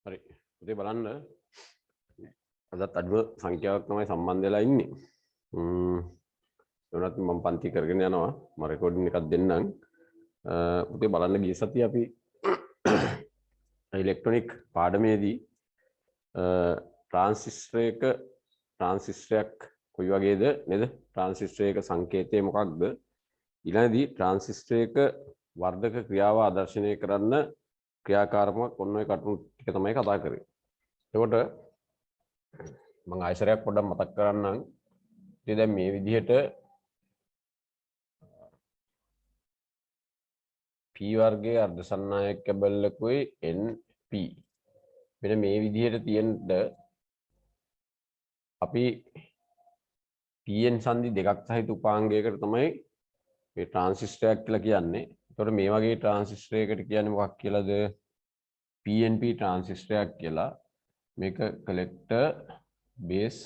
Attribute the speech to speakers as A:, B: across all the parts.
A: හරි පුතේ බලන්න අදත් අඩුව සංඛ්‍යාවක් තමයි සම්බන්ධ වෙලා ඉන්නේ. ඒනත් මම පන්ති කරගෙන යනවා. මම රෙකෝඩින් එකක් දෙන්නම්. පුතේ බලන්න ගිය සතිය අපි ඉලෙක්ට්‍රොනික පාඩමේදී ට්‍රාන්සිස්ටරයක් කොයි වගේද නේද? ට්‍රාන්සිස්ටරයක සංකේතය මොකක්ද? ඊළඟදී ට්‍රාන්සිස්ටරයක වර්ධක ක්‍රියාව ආදර්ශනය කරන්න ක්‍රියාකාරකමක් ඔන්න ඔය කටුණු ටික තමයි කතා කරේ. එතකොට මම ආයසරයක් පොඩ්ඩක් මතක් කරන්නම්. ඉතින් දැන් මේ විදිහට p වර්ගයේ අර්ධ සන්නායක කැබල්ලකුයි np මෙන්න මේ විදිහට තියෙන්න අපි pn සංදි දෙකක් සහිත උපාංගයකට තමයි මේ ට්‍රාන්සිස්ටරයක් කියලා කියන්නේ. එතකොට මේ වගේ ට්‍රාන්සිස්ටරයකට කියන්නේ මොකක් කියලාද? PNP ට්‍රාන්සිස්ටරයක් කියලා. මේක කලෙක්ටර් බේස්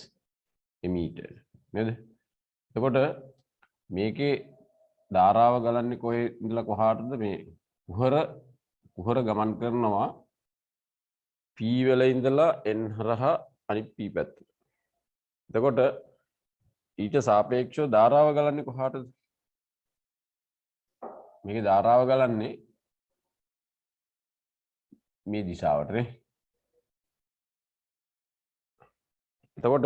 A: එමීටර් නේද? එතකොට මේකේ ධාරාව ගලන්නේ කොහේ ඉඳලා කොහාටද? මේ කුහර ගමන් කරනවා P වල ඉඳලා N හරහා අනිත් P පැත්තට. එතකොට ඊට සාපේක්ෂව ධාරාව ගලන්නේ කොහාටද? මේකේ ධාරාව ගලන්නේ මේ දිශාවට නේ. එතකොට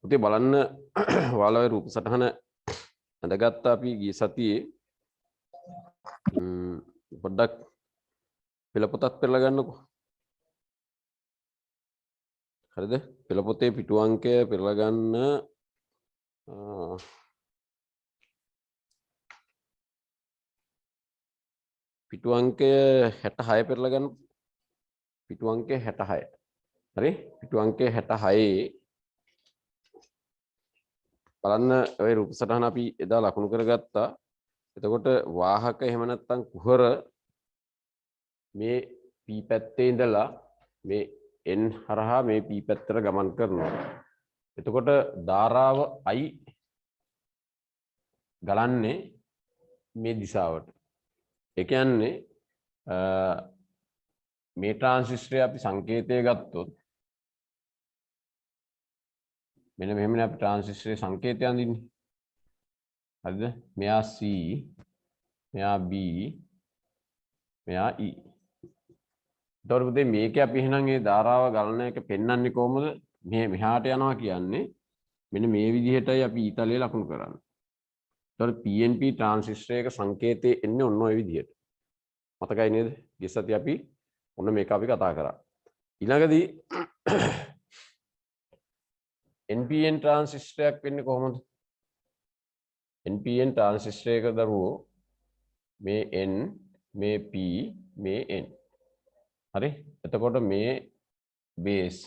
A: පුතේ බලන්න ඔයාලා රූප සටහන අඳගත්ත අපි ගිය සතියේ පොඩ්ඩක් පෙළ පොතක් පෙරලා ගන්නකො. හරිද? පෙළ පොතේ පිටු අංකය පෙරලා ගන්න පිටු අංකය 66 පෙරලා ගන්න. පිටු අංකය 66. හරි? පිටු අංකය 66 බලන්න ඔය රූප සටහන අපි එදා ලකුණු කරගත්තා. එතකොට වාහක එහෙම නැත්නම් කුහර මේ p පැත්තේ ඉඳලා මේ n හරහා මේ p පැත්තට ගමන් කරනවා. එතකොට ධාරාව I ගලන්නේ මේ දිශාවට. ඒ කියන්නේ මේ ට්‍රාන්සිස්ටරේ අපි සංකේතය ගත්තොත් මෙන්න මෙහෙමනේ අපි ට්‍රාන්සිස්ටරේ සංකේතය අඳින්නේ. හරිද? මෙයා C, මෙයා B, මෙයා E. එතකොට පුතේ මේකේ අපි එහෙනම් ඒ ධාරාව ගලන එක පෙන්වන්නේ කොහොමද? මෙහාට යනවා කියන්නේ මෙන්න මේ විදිහටයි අපි ඊතලයේ ලකුණු කරන්නේ. එතකොට PNP ට්‍රාන්සිස්ටරයක සංකේතය එන්නේ ඔන්න ඔය විදිහට. මතකයි නේද? ගිය සතියේ අපි ඔන්න මේක අපි කතා කරා. ඊළඟදී NPN ට්‍රාන්සිස්ටරයක් වෙන්නේ කොහොමද? NPN ට්‍රාන්සිස්ටරයක දරුවෝ මේ N, මේ P, මේ N. හරි? එතකොට මේ බේස්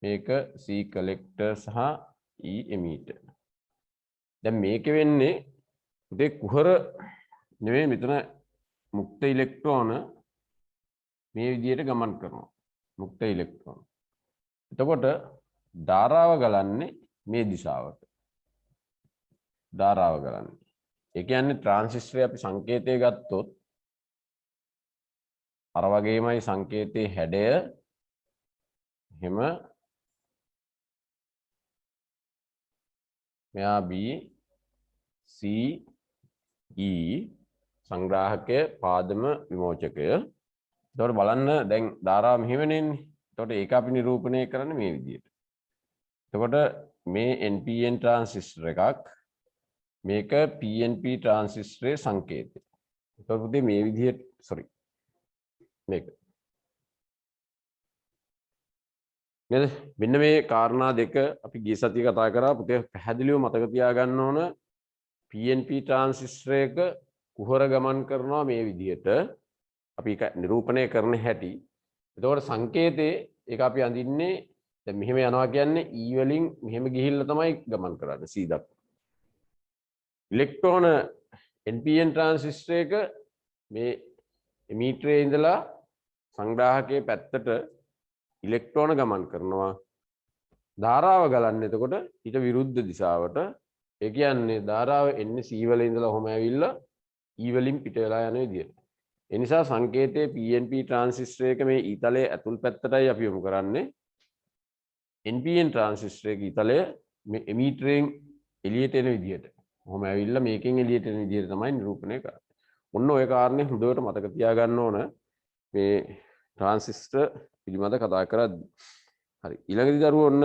A: මේක C කලෙක්ටර් සහ E එමීටර්. දැන් මේක වෙන්නේ උදේ කුහර නෙවෙයි මෙතන මුක්ත ඉලෙක්ට්‍රෝන මේ විදිහට ගමන් කරනවා. මුක්ත ඉලෙක්ට්‍රෝන. එතකොට ධාරාව ගලන්නේ මේ දිශාවට. ධාරාව ගලන්නේ. ඒ කියන්නේ ට්‍රාන්සිස්ටරේ අපි සංකේතය ගත්තොත් අර වගේමයි සංකේතයේ හැඩය එහෙම මෙයා B C E සංග්‍රාහකය පාදම විමෝචකය. එතකොට බලන්න දැන් ධාරාව මෙහෙමනේ එන්නේ. එතකොට ඒක අපි නිරූපණය කරන්නේ මේ විදිහට. එතකොට මේ NPN ට්‍රාන්සිස්ටර් එකක් මේක PNP ට්‍රාන්සිස්ටරේ සංකේතය. එතකොට පුතේ මේ විදිහට මේක නේද? මෙන්න මේ කාරණා දෙක අපි ගිය සතියේ කතා කරා. පුතේ පැහැදිලිව මතක තියාගන්න ඕන PNP ට්‍රාන්සිස්ටරයක කුහර ගමන් කරනවා මේ විදිහට. අපි ඒක නිරූපණය කරන හැටි. එතකොට සංකේතේ ඒක අපි අඳින්නේ දැන් මෙහෙම යනවා කියන්නේ E වලින් මෙහෙම ගිහිල්ලා තමයි ගමන් කරන්නේ C දක්වා. ඉලෙක්ට්‍රෝන NPN ට්‍රාන්සිස්ටරයක මේ එමීටරේ ඉඳලා සංග්‍රාහකයේ පැත්තට ඉලෙක්ට්‍රෝන ගමන් කරනවා. ධාරාව ගලන්නේ එතකොට ඊට විරුද්ධ දිශාවට. ඒ කියන්නේ ධාරාව එන්නේ C වල ඉඳලා ඔහොම ඇවිල්ලා E වලින් පිට වෙලා යන විදියට. ඒ නිසා සංකේතයේ PNP ට්‍රාන්සිස්ටර් එක මේ ඊතලයේ ඇතුල් පැත්තටයි අපි යොමු කරන්නේ. NPN ට්‍රාන්සිස්ටර් එක ඊතලය මේ එමීටරෙන් එළියට එන විදිහට. කොහොම ඇවිල්ලා මේකෙන් එළියට එන විදිහට තමයි නිරූපණය කරන්නේ. ඔන්න ඔය කාරණේ හොඳට මතක තියාගන්න ඕන මේ ට්‍රාන්සිස්ටර් පිළිබඳ කතා කරද්දී. හරි. ඊළඟදී දරුවෝ ඔන්න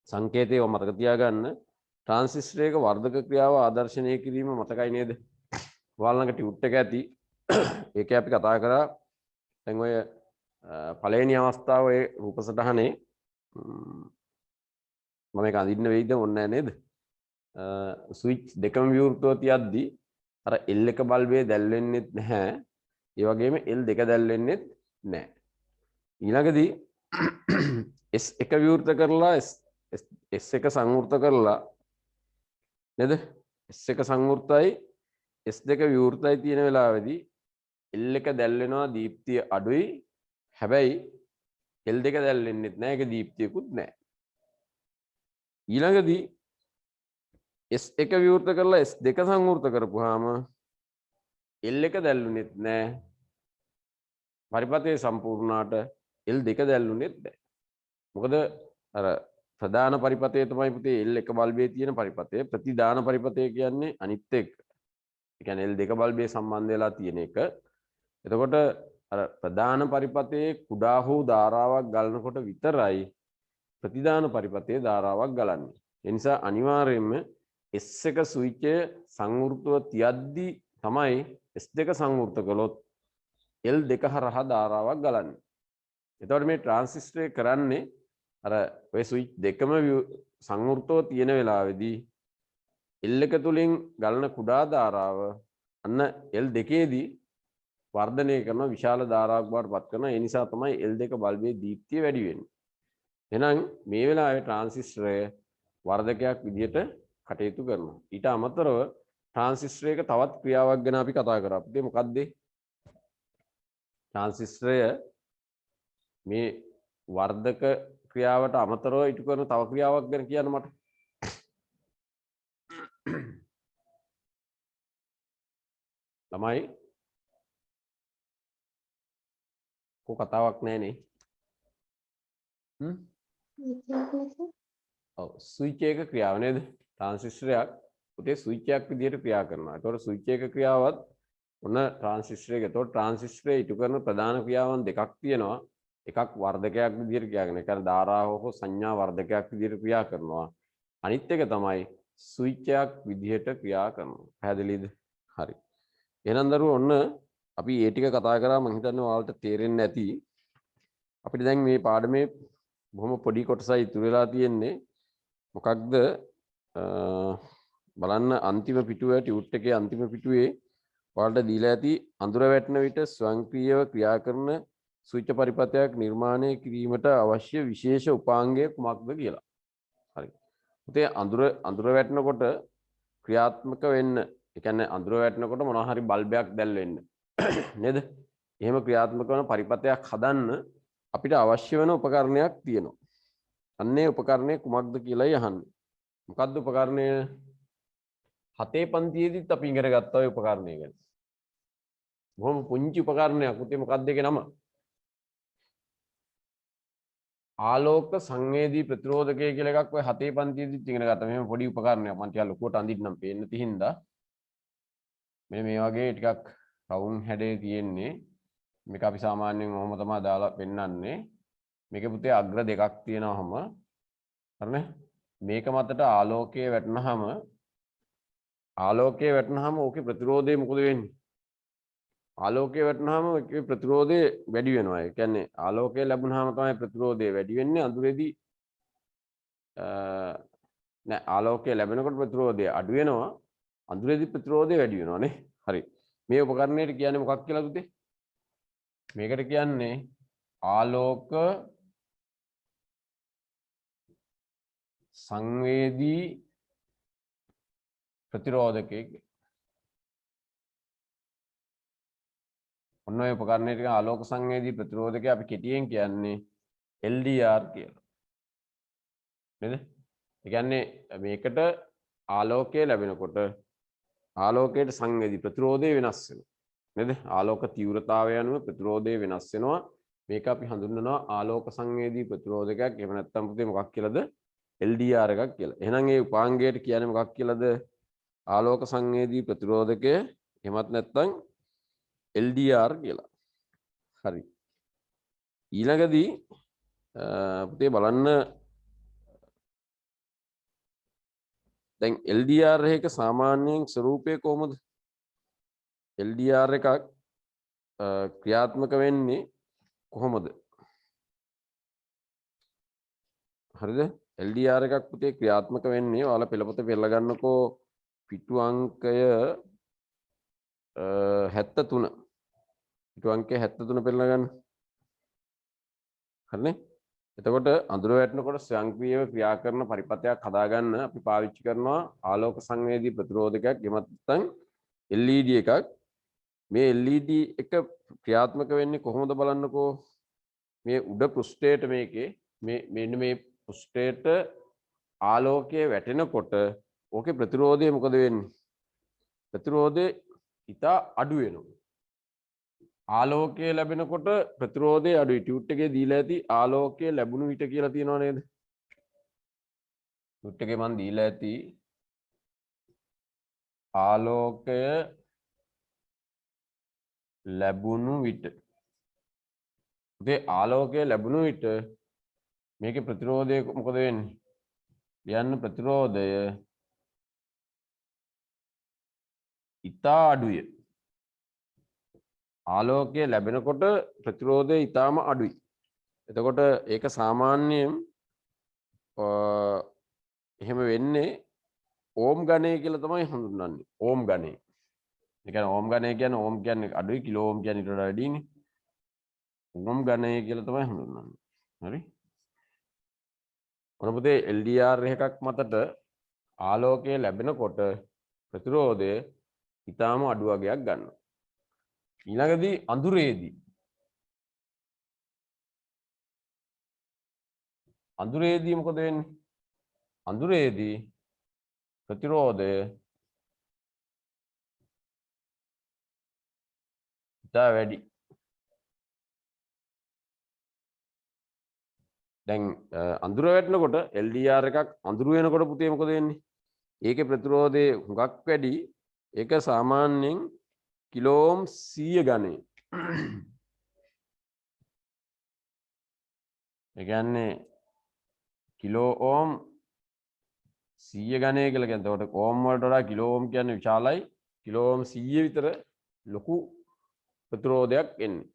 A: සංකේතය මතක තියාගන්න. ට්‍රාන්සිස්ටර් එක වර්ධක ක්‍රියාව ආදර්ශනය කිරීම මතකයි නේද? ඔයාලා ළඟ ටියුට් එක ඇති. ඒකේ අපි කතා කරා දැන් ඔය පළවෙනි අවස්ථාවේ රූප සටහනේ මම මේක අඳින්න වෙයිද ඕනේ නේද? ස්විච් දෙකම විවෘතව තියද්දි අර L1 බල්බේ දැල් වෙන්නෙත් නැහැ. ඒ වගේම L2 දැල් වෙන්නෙත් නැහැ. ඊළඟදී S1 විවෘත කරලා S1 සංවෘත කරලා නේද? S1 සංවෘතයි S2 විවෘතයි තියෙන වෙලාවේදී L1 දැල් වෙනවා දීප්තිය අඩුයි. හැබැයි L2 දැල් වෙන්නෙත් නැහැ. ඒක දීප්තියකුත් නැහැ. ඊළඟදී S1 විවෘත කරලා S2 සංවෘත කරපුවාම L1 දැල්ුණෙත් නැහැ. පරිපථයේ සම්පූර්ණාට L2 දැල්ුණෙත් නැහැ. මොකද අර ප්‍රධාන පරිපථය තමයි පුතේ L1 බල්බේ තියෙන පරිපථය. ප්‍රතිදාන පරිපථය කියන්නේ අනිත් එක. ඒ කියන්නේ L2 බල්බේ සම්බන්ධ වෙලා තියෙන එක. එතකොට අර ප්‍රධාන පරිපථයේ කුඩා හෝ ධාරාවක් ගලනකොට විතරයි ප්‍රතිදාන පරිපථයේ ධාරාවක් ගලන්නේ. ඒ නිසා අනිවාර්යයෙන්ම S1 ස්විචය සංවෘතව තියද්දී තමයි S2 සංවෘත කළොත් L2 හරහා ධාරාවක් ගලන්නේ. එතකොට මේ ට්‍රාන්සිස්ටර් එක කරන්නේ අර ඔය ස්විච් දෙකම සංවෘතව තියෙන වෙලාවේදී L1 තුලින් ගලන කුඩා ධාරාව අන්න L2 දී වර්ධනය කරන විශාල ධාරාවක් බවට පත් කරනවා. ඒ නිසා තමයි L2 බල්බේ දීප්තිය වැඩි වෙන්නේ. එහෙනම් මේ වෙලාවේ ට්‍රාන්සිස්ටරය වර්ධකයක් විදිහට කටයුතු කරනවා. ඊට අමතරව ට්‍රාන්සිස්ටර් එක තවත් ක්‍රියාවක් ගැන අපි කතා කරා. අපිට මොකද්ද? ට්‍රාන්සිස්ටරය මේ වර්ධක ක්‍රියාවට අමතරව ඉටු කරන තව ක්‍රියාවක් ගැන කියන්න මට. ළමයි කො කතාවක් නැහැ නේ. ඔව් ස්විච් එක ක්‍රියාව නේද? ට්‍රාන්සිස්ටරයක් පුතේ ස්විච් එකක් විදිහට ක්‍රියා කරනවා. ඒතකොට ස්විච් එක ක්‍රියාවත් ඔන්න ට්‍රාන්සිස්ටර් එක. ඒතකොට ට්‍රාන්සිස්ටරේ ඉටු කරන ප්‍රධාන ක්‍රියාවන් දෙකක් තියෙනවා. එකක් වර්ධකයක් විදිහට ක්‍රියා කරනවා. ඒ කියන්නේ ධාරාව හෝ සංඥා වර්ධකයක් විදිහට ක්‍රියා කරනවා. අනිත් එක තමයි ස්විච් එකක් විදිහට ක්‍රියා කරනවා. පැහැදිලිද? හරි. එහෙනම් දරුවෝ ඔන්න අපි ඒ ටික කතා කරා. මම හිතන්නේ ඔයාලට තේරෙන්නේ නැති. අපිට දැන් මේ පාඩමේ බොහොම පොඩි කොටසයි ඉතුරු වෙලා තියෙන්නේ. මොකක්ද බලන්න අන්තිම පිටුවේ ටියුට් එකේ අන්තිම පිටුවේ ඔයාලට දීලා ඇති අඳුර වැටෙන විට ස්වයංක්‍රීයව ක්‍රියා කරන ස්විච් පරිපථයක් නිර්මාණය කිරීමට අවශ්‍ය විශේෂ උපාංගය කුමක්ද කියලා. හරි. පුතේ අඳුර වැටෙනකොට ක්‍රියාත්මක වෙන්න, ඒ කියන්නේ අඳුර වැටෙනකොට මොනවා හරි බල්බයක් දැල් වෙන්න. නේද? එහෙම ක්‍රියාත්මක වන පරිපථයක් හදන්න අපිට අවශ්‍ය වෙන උපකරණයක් තියෙනවා. අන්නේ උපකරණය කුමක්ද කියලායි අහන්නේ. මොකක්ද උපකරණය? 7 පන්තියේදීත් අපි ඉගෙන ගත්තා ඔය උපකරණය ගැන. බොහොම පුංචි උපකරණයක්. පුතේ මොකක්ද ඒකේ නම? ආලෝක සංවේදී ප්‍රතිරෝධකය කියලා එකක් ඔය 7 පන්තියේදීත් ඉගෙන ගත්තා. මෙහෙම පොඩි උපකරණයක්. මම ටිකක් ලොකුවට අඳින්නම් පේන්න තිහින්දා. මෙන්න මේ වගේ ටිකක් රවුම් හැඩේ තියෙන්නේ. මේක අපි සාමාන්‍යයෙන් ඔහොම තමයි දාලා පෙන්නන්නේ. මේකේ පුතේ අග්‍ර දෙකක් තියෙනවම හරිනේ. මේක මතට ආලෝකයේ වැටෙනහම ඕකේ ප්‍රතිරෝධය මොකද වෙන්නේ? ආලෝකයේ වැටෙනහම ඒකේ ප්‍රතිරෝධය වැඩි වෙනවා. ඒ කියන්නේ ආලෝකය ලැබුණාම තමයි ප්‍රතිරෝධය වැඩි වෙන්නේ. අඳුරේදී නෑ ආලෝකය ලැබෙනකොට ප්‍රතිරෝධය අඩු වෙනවා. අඳුරේදී ප්‍රතිරෝධය වැඩි වෙනවා නේ. හරි. මේ උපකරණයට කියන්නේ මොකක් කියලාද පුතේ? මේකට කියන්නේ ආලෝක සංවේදී ප්‍රතිරෝධකය. ඔන්න ඔය උපකරණයට ආලෝක සංවේදී ප්‍රතිරෝධකය අපි කෙටියෙන් කියන්නේ LDR කියලා. නේද? ඒ කියන්නේ මේකට ආලෝකය ලැබෙනකොට ආලෝකයට සංවේදී ප්‍රතිරෝධය වෙනස් වෙනවා. නේද? ආලෝක තීව්‍රතාවය අනුව ප්‍රතිරෝධය වෙනස් වෙනවා. මේක අපි හඳුන්වනවා ආලෝක සංවේදී ප්‍රතිරෝධකයක්. එහෙම නැත්නම් පුතේ මොකක් කියලාද? LDR එකක් කියලා. එහෙනම් ඒ උපාංගයට කියන්නේ මොකක් කියලාද? ආලෝක සංවේදී ප්‍රතිරෝධකය. එහෙමත් නැත්නම් LDR කියලා. හරි. ඊළඟදී පුතේ බලන්න දැන් LDR එක සාමාන්‍යයෙන් ස්වරූපය කොහොමද? LDR එකක් ක්‍රියාත්මක වෙන්නේ කොහොමද? හරිද? LDR එකක් පුතේ ක්‍රියාත්මක වෙන්නේ ඔයාලා පෙළපොත පෙරලා ගන්නකෝ පිටු අංකය 73. පිටු අංකය 73 පෙරලා ගන්න. හරිනේ? එතකොට අඳුර වැටෙනකොට ස්වයංක්‍රීයව ක්‍රියා කරන පරිපථයක් හදාගන්න අපි පාවිච්චි කරනවා ආලෝක සංවේදී ප්‍රතිරෝධකයක්. එහෙමත් නැත්නම් LED එකක්. මේ LED එක ක්‍රියාත්මක වෙන්නේ කොහොමද බලන්නකෝ. මේ උඩ පෘෂ්ඨයට මේකේ මෙන්න මේ පෘෂ්ඨයට ආලෝකය වැටෙනකොට ඕකේ ප්‍රතිරෝධය මොකද වෙන්නේ? ප්‍රතිරෝධය ඉතා අඩු වෙනවා. ආලෝකය ලැබෙනකොට ප්‍රතිරෝධය අඩුයි. ටියුට් එකේ දීලා ඇති ආලෝකය ලැබුණු විට කියලා තියෙනව නේද? ටියුට් එකේ මම දීලා ඇති ආලෝකය ලැබුණු විට. ඒ ආලෝකය ලැබුණු විට මේකේ ප්‍රතිරෝධය මොකද වෙන්නේ? ලියන්න ප්‍රතිරෝධය ඉතා අඩුයි. ආලෝකය ලැබෙනකොට ප්‍රතිරෝධය ඉතාම අඩුයි. එතකොට ඒක සාමාන්‍යයෙන් එහෙම වෙන්නේ ඕම් ගණය කියලා තමයි හඳුන්වන්නේ. ඕම් ගණය. ඒ කියන්නේ ඕම් ගණය කියන්නේ ඕම් කියන්නේ අඩුයි, කිලෝ ඕම් කියන්නේ ඊට වඩා වැඩිනේ. ඕම් ගණය කියලා තමයි හඳුන්වන්නේ. හරි? මොන පුතේ LDR එකක් මතට ආලෝකය ලැබෙනකොට ප්‍රතිරෝධය ඉතාම අඩු වගයක් ගන්නවා. ඊළඟදී අඳුරේදී මොකද වෙන්නේ? අඳුරේදී ප්‍රතිරෝධය ඉතා වැඩි. දැන් අඳුර වැටෙනකොට LDR එකක් අඳුර වෙනකොට පුතේ මොකද වෙන්නේ? ඒකේ ප්‍රතිරෝධය හුඟක් වැඩි. ඒක සාමාන්‍යයෙන් කිලෝ ඕම් 100 ගණය. ඒ කියන්නේ කිලෝ ඕම් 100 ගණය කියලා කියන්නේ. එතකොට ඕම් වලට වඩා කිලෝ ඕම් කියන්නේ විශාලයි. කිලෝ ඕම් 100 විතර ලොකු ප්‍රතිරෝධයක් එන්නේ.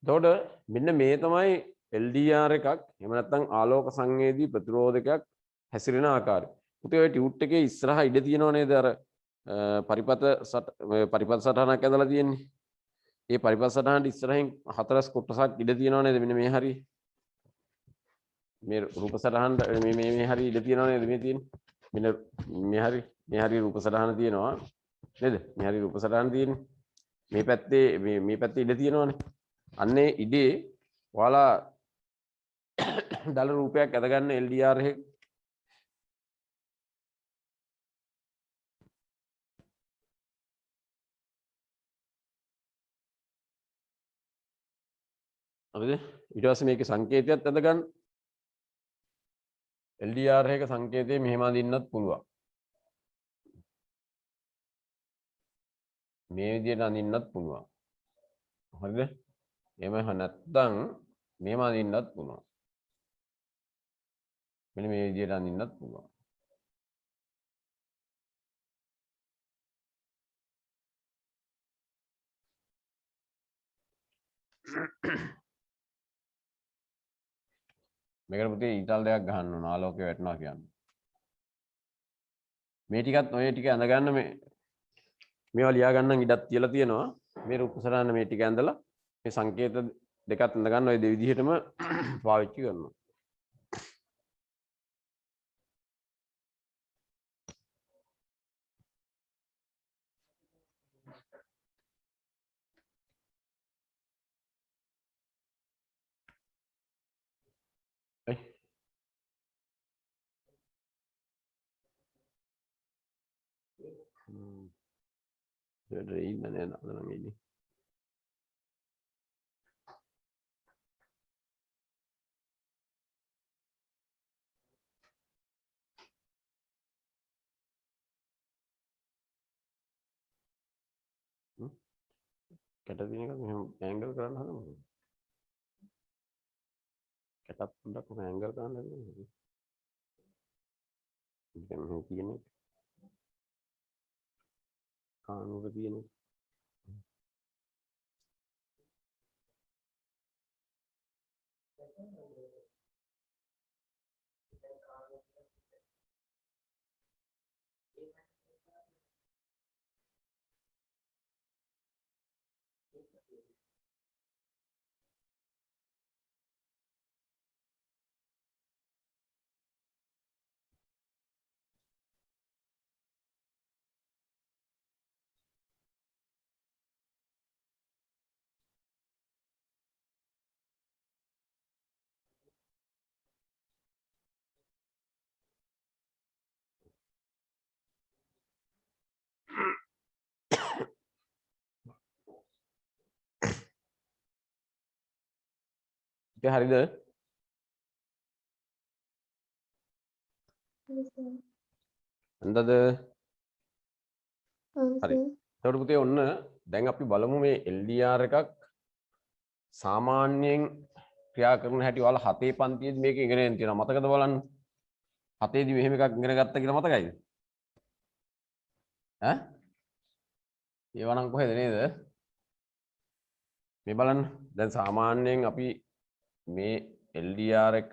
A: එතකොට මෙන්න මේ තමයි LDR එකක්. එහෙම නැත්නම් ආලෝක සංවේදී ප්‍රතිරෝධකයක් හැසිරෙන ආකාරය. පුතේ ඔය ටියුට් එකේ ඉස්සරහා ඉඩ තියෙනව නේද අර පරිපත සටහනක් ඇඳලා තියෙන්නේ. ඒ පරිපත සටහනට ඉස්සරහින් හතරස් කොටසක් ඉඩ තියෙනව නේද? මෙන්න මේ හරිය. මේ රූප සටහනට මේ හරිය ඉඩ තියෙනව නේද? මේ තියෙන්නේ. මෙන්න මේ හරිය රූප සටහන තියෙනවා. නේද? මේ හරිය රූප සටහන තියෙන්නේ. මේ පැත්තේ ඉඩ තියෙනවනේ. අන්නේ ඉඩේ ඔයාලා දල රූපයක් ඇදගන්න LDR එක. හරිද? ඊට පස්සේ මේකේ සංකේතයත් ඇදගන්න. LDR එක සංකේතය මෙහෙම අඳින්නත් පුළුවන්. මේ විදිහට අඳින්නත් පුළුවන්. හරිද? එහෙම නැත්නම් මෙහෙම අඳින්නත් පුළුවන්. මෙන්න මේ විදිහට අඳින්නත් පුළුවන්. මේකට පුතේ ඊතල් දෙයක් ගහන්න ඕන ආලෝකය වැටෙනවා කියන්නේ. මේ ටිකත් ඔය ටික ඇඳගන්න මේවා ලියා ගන්න ඉඩක් තියලා තියෙනවා. මේ රූප සටහන මේ ටික ඇඳලා මේ සංකේත දෙකත් ඇඳගන්න ඔය දෙවිදිහටම පාවිච්චි කරනවා. ඉන්න නේද අද නම් ඉන්නේ. කැට තියෙන එක මෙහෙම ඇන්ගල් කරන්න හදමු. කැටත් පොඩ්ඩක් කොහොම ඇන්ගල් කරන්න හදමු. දැන් මෙහෙම තියෙන්නේ කානුවක තියෙන්නේ. ඉතින් හරිද? හරිද? හරි. එතකොට පුතේ ඔන්න දැන් අපි බලමු මේ LDR එකක් සාමාන්‍යයෙන් ක්‍රියා කරන හැටි ඔයාලා 7 පන්තියේදී මේක ඉගෙනගෙන තියෙනවා. මතකද බලන්න? 7 දී මෙහෙම එකක් ඉගෙන ගත්තා කියලා මතකයිද? ඈ? ඒවනම් කොහෙද නේද? මේ බලන්න. දැන් සාමාන්‍යයෙන් අපි මේ LDR එක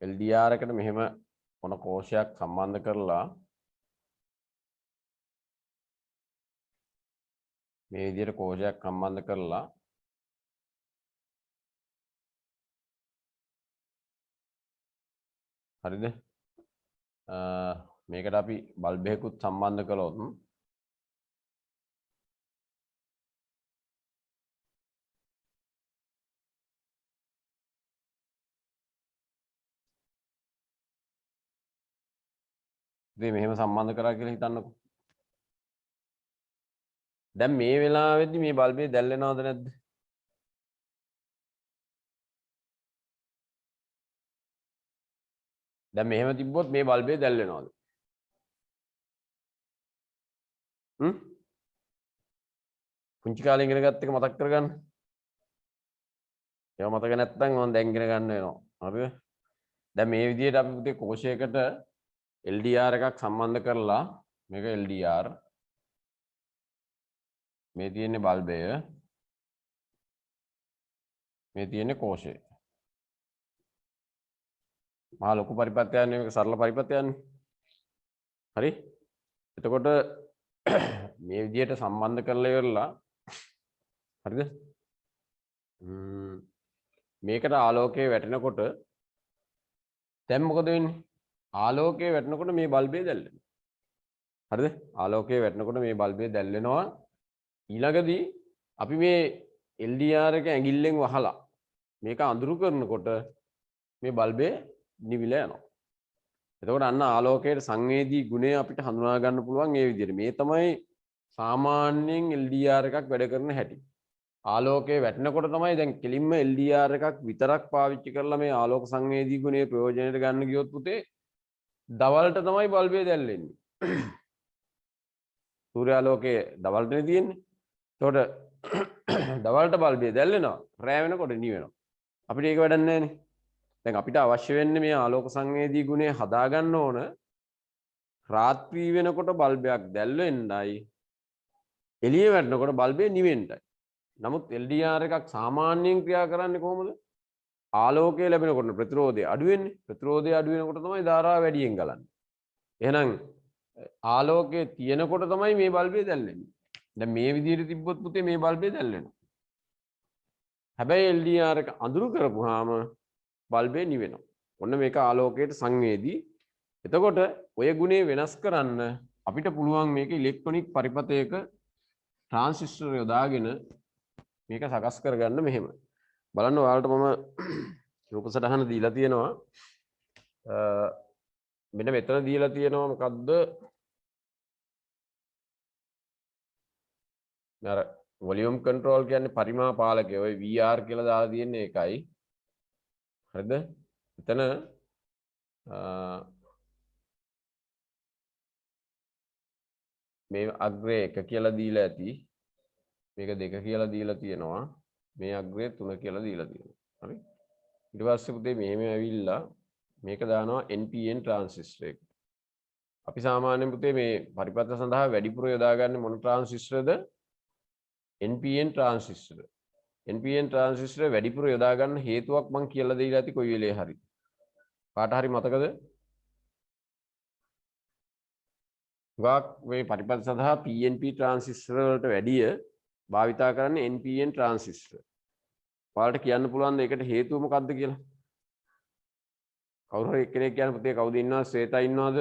A: LDR එකට මෙහෙම මොන කෝෂයක් සම්බන්ධ කරලා මේ විදිහට කෝෂයක් සම්බන්ධ කරලා හරිද? මේකට අපි බල්බයකුත් සම්බන්ධ කළොත් ඉතින් මෙහෙම සම්බන්ධ කරා කියලා හිතන්නකෝ. දැන් මේ වෙලාවේදී මේ බල්බය දැල්වෙනවද නැද්ද? දැන් මෙහෙම තිබ්බොත් මේ බල්බය දැල්වෙනවද? පුංචි කාලේ ඉගෙන ගත්ත එක මතක් කරගන්න. ඒව මතක නැත්නම් මම දැන් ඉගෙන ගන්න වෙනවා. හරිද? දැන් මේ විදිහට අපි පුතේ කෝෂයකට LDR එකක් සම්බන්ධ කරලා මේක LDR මේ තියෙන්නේ බල්බය මේ තියෙන්නේ කෝෂය. මහා ලොකු පරිපත්‍යයක් නෙවෙයි මේක සරල පරිපත්‍යයක් නේ. හරි? එතකොට මේ විදිහට සම්බන්ධ කරලා ඉවරලා හරිද? මේකට ආලෝකය වැටෙනකොට දැන් මොකද වෙන්නේ? ආලෝකය වැටෙනකොට මේ බල්බය දැල්වෙනවා. හරිද? ආලෝකය වැටෙනකොට මේ බල්බය දැල්වෙනවා. ඊළඟදී අපි මේ LDR එක ඇඟිල්ලෙන් වහලා මේක අඳුරු කරනකොට මේ බල්බය නිවිලා යනවා. එතකොට අන්න ආලෝකයේ සංවේදී ගුණය අපිට හඳුනා ගන්න පුළුවන් මේ විදිහට. මේ තමයි සාමාන්‍යයෙන් LDR එකක් වැඩ කරන හැටි. ආලෝකයේ වැටෙනකොට තමයි දැන් කෙලින්ම LDR එකක් විතරක් පාවිච්චි කරලා මේ ආලෝක සංවේදී ගුණය ප්‍රයෝජනයට ගන්න ගියොත් පුතේ දවල්ට තමයි බල්බය දැල්වෙන්නේ. සූර්යාලෝකයේ දවල්ටනේ තියෙන්නේ. එතකොට දවල්ට බල්බය දැල්වෙනවා. රෑ වෙනකොට නිවෙනවා. අපිට ඒක වැඩක් නැහැ නේ. දැන් අපිට අවශ්‍ය වෙන්නේ මේ ආලෝක සංවේදී ගුණය හදාගන්න ඕන රාත්‍රී වෙනකොට බල්බයක් දැල්වෙන්නයි එළිය වැටෙනකොට බල්බය නිවෙන්නයි. නමුත් LDR එකක් සාමාන්‍යයෙන් ක්‍රියා කරන්නේ කොහොමද? ආලෝකය ලැබෙනකොට ප්‍රතිරෝධය අඩු වෙන්නේ. ප්‍රතිරෝධය අඩු වෙනකොට තමයි ධාරාව වැඩියෙන් ගලන්නේ. එහෙනම් ආලෝකය තියෙනකොට තමයි මේ බල්බය දැල්වෙන්නේ. දැන් මේ විදිහට තිබ්බොත් පුතේ මේ බල්බය දැල්වෙනවා. හැබැයි LDR එක අඳුරු කරපුවාම බල්බය නිවෙනවා. ඔන්න මේක ආලෝකයට සංවේදී. එතකොට ඔය ගුණේ වෙනස් කරන්න අපිට පුළුවන් මේක ඉලෙක්ට්‍රොනික පරිපථයක ට්‍රාන්සිස්ටර් යොදාගෙන මේක සකස් කරගන්න මෙහෙම. බලන්න ඔයාලට මම රූප සටහන දීලා තියෙනවා. මෙන්න මෙතන දීලා තියෙනවා මොකද්ද? අර වොලියුම් කන්ට්‍රෝල් කියන්නේ පරිමාපාලකය. ඔය VR කියලා දාලා තියෙන්නේ ඒකයි. හරිද? එතන මේ අග්‍රේ 1 කියලා දීලා ඇති. මේක 2 කියලා දීලා තියෙනවා. මේ අග්‍රේ 3 කියලා දීලා තියෙනවා. හරි. ඊට පස්සේ පුතේ මෙහෙම ඇවිල්ලා මේක දානවා NPN ට්‍රාන්සිස්ටර් එක. අපි සාමාන්‍යයෙන් පුතේ මේ පරිපත්ත සඳහා වැඩිපුර යොදාගන්නේ මොන ට්‍රාන්සිස්ටර්ද? NPN transistor. NPN ට්‍රාන්සිස්ටර් වැඩිපුර යොදා ගන්න හේතුවක් මම කියලා දෙයිලා ඇති කොයි වෙලේ හරි. කාට හරි මතකද? ගාක් මේ පරිපත්ත සඳහා PNP ට්‍රාන්සිස්ටර් වලට වැඩිය භාවිතා කරන්නේ NPN ට්‍රාන්සිස්ටර්. ඔයාලට කියන්න පුළුවන්ද ඒකට හේතුව මොකක්ද කියලා? කවුරු හරි එක්කෙනෙක් කියන්න පුතේ කවුද ඉන්නවද? ශ්වේතා ඉන්නවද?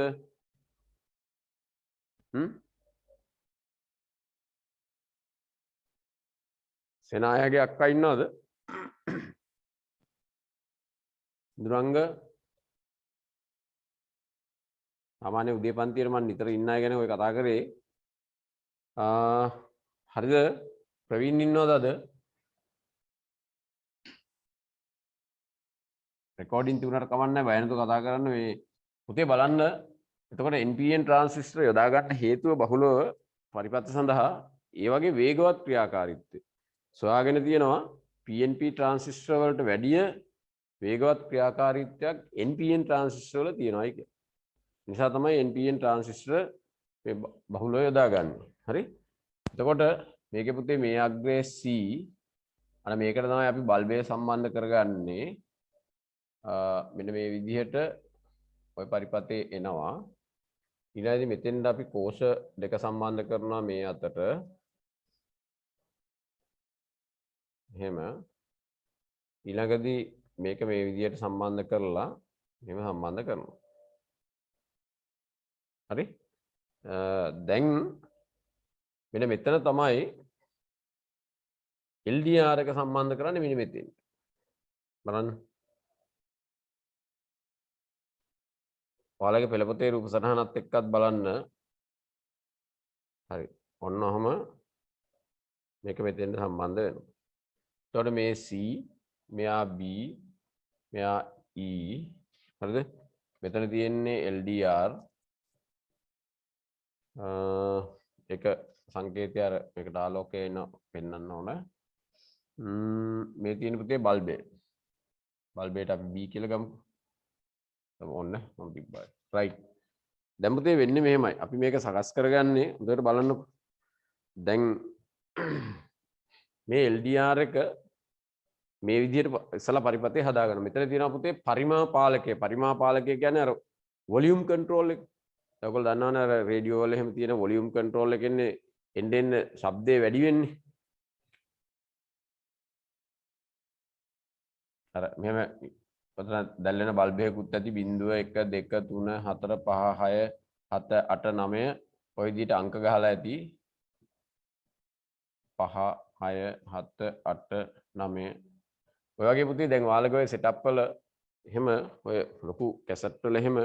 A: සෙනායගේ අක්කා ඉන්නවද? දුරංග සාමාන්‍ය උදේ පන්තියේ මම නිතර ඉන්න අය ගැන ඔය කතා කරේ. හරිද? ප්‍රවීන් ඉන්නවද අද? රෙකෝඩින් තිබුණාට කමක් නැහැ බය නැතුව කතා කරන්න මේ පුතේ බලන්න. එතකොට NPN ට්‍රාන්සිස්ටර් යොදා ගන්න හේතුව බහුලව පරිපත්ත සඳහා ඒ වගේ වේගවත් ක්‍රියාකාරීත්වය සොයාගෙන තියෙනවා. PNP ට්‍රාන්සිස්ටර් වලට වැඩිය වේගවත් ක්‍රියාකාරීත්වයක් NPN ට්‍රාන්සිස්ටර් වල තියෙනවායි කියන්නේ. නිසා තමයි NPN ට්‍රාන්සිස්ටර් මේ බහුලව යොදාගන්නේ. හරි? එතකොට මේකේ පුතේ මේ අග්‍රේ C අර මේකට තමයි අපි බල්බය සම්බන්ධ කරගන්නේ. මෙන්න මේ විදිහට ওই පරිපතේ එනවා. ඊළඟට මෙතෙන්ද අපි කෝෂ දෙක සම්බන්ධ කරනවා මේ අතට. එහෙම ඊළඟදී මේක මේ විදිහට සම්බන්ධ කරලා මෙහෙම සම්බන්ධ කරනවා. හරි? දැන් මෙන්න මෙතන තමයි LDR එක සම්බන්ධ කරන්නේ මෙන්න මෙතෙන්. බලන්න. ඔයාලගේ පෙළපොතේ රූප සටහනත් එක්කත් බලන්න. හරි. ඔන්න ඔහම මේක මෙතෙන්ට සම්බන්ධ වෙනවා. එතකොට මේ C, මෙයා B, මෙයා E. හරිද? මෙතන තියෙන්නේ LDR. එක සංකේතය අර මේකට ආලෝකය එන පෙන්වන්න ඕන. මේ තියෙන පුතේ බල්බය. බල්බයට අපි B කියලා ගමුකෝ. ඔන්න මම තිබ්බා. රයිට්. දැන් පුතේ වෙන්නේ මෙහෙමයි. අපි මේක සකස් කරගන්නේ හොඳට බලන්නකෝ. දැන් මේ LDR එක මේ විදිහට ඉස්සලා පරිපතේ හදාගන්න. මෙතන තියෙනවා පුතේ පරිමාපාලකය. පරිමාපාලකය කියන්නේ අර වොලියුම් කන්ට්‍රෝල් එක. ඔයගොල්ලෝ දන්නවනේ අර රේඩියෝ වල එහෙම තියෙන වොලියුම් කන්ට්‍රෝල් එකෙන්නේ එන්න ශබ්දේ වැඩි වෙන්නේ. අර මෙහෙම ඔතන දැල්ලෙන බල්බයකුත් ඇති 0 1 2 3 4 5 6 7 8 9 ඔය විදිහට අංක ගහලා ඇති 5 6 7 8 9 ඔය වගේ පුතේ දැන් ඔයාලගේ ඔය සෙටප් වල එහෙම ඔය ලොකු කැසට් වල එහෙම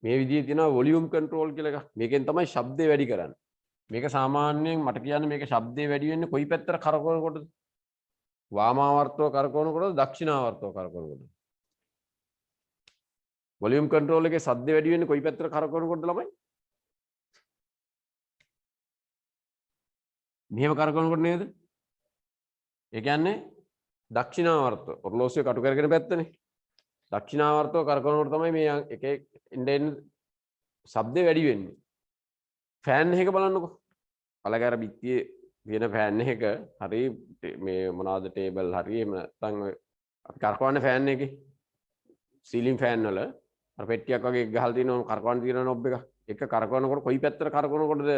A: මේ විදිහේ තියෙනවා වොලියුම් කන්ට්‍රෝල් කියලා එකක්. මේකෙන් තමයි ශබ්දේ වැඩි කරන්නේ. මේක සාමාන්‍යයෙන් මට කියන්නේ මේක ශබ්දේ වැඩි වෙන්නේ කොයි පැත්තට කරකවනකොටද? වාමාවර්තව කරකවනකොටද දක්ෂිනාවර්තව කරකවනකොටද? වොලියුම් කන්ට්‍රෝල් එකේ ශබ්දේ වැඩි වෙන්නේ කොයි පැත්තට කරකවනකොටද ළමයි? මෙහෙම කරකවනකොට නේද? ඒ කියන්නේ දක්ෂිනාවර්තව ඔරලෝසුවේ කටු කරගෙන පැත්තනේ. දක්ෂිනාවර්තව කරකවනකොට තමයි මේ එකේ ඉන්ඩෙන් ශබ්දේ වැඩි වෙන්නේ. ෆෑන් එක බලන්නකෝ. අලගාර බිත්තියේ තියෙන ෆෑන් එක හරි මේ මොනවාද ටේබල් හරි එහෙම නැත්නම් අපි කරකවන්නේ ෆෑන් එකේ සීලින් ෆෑන් වල අර පෙට්ටියක් වගේ ගහලා තියෙනවා කරකවන්න තියෙන නොබ් එක. එක කරකවනකොට කොයි පැත්තට කරකවනකොටද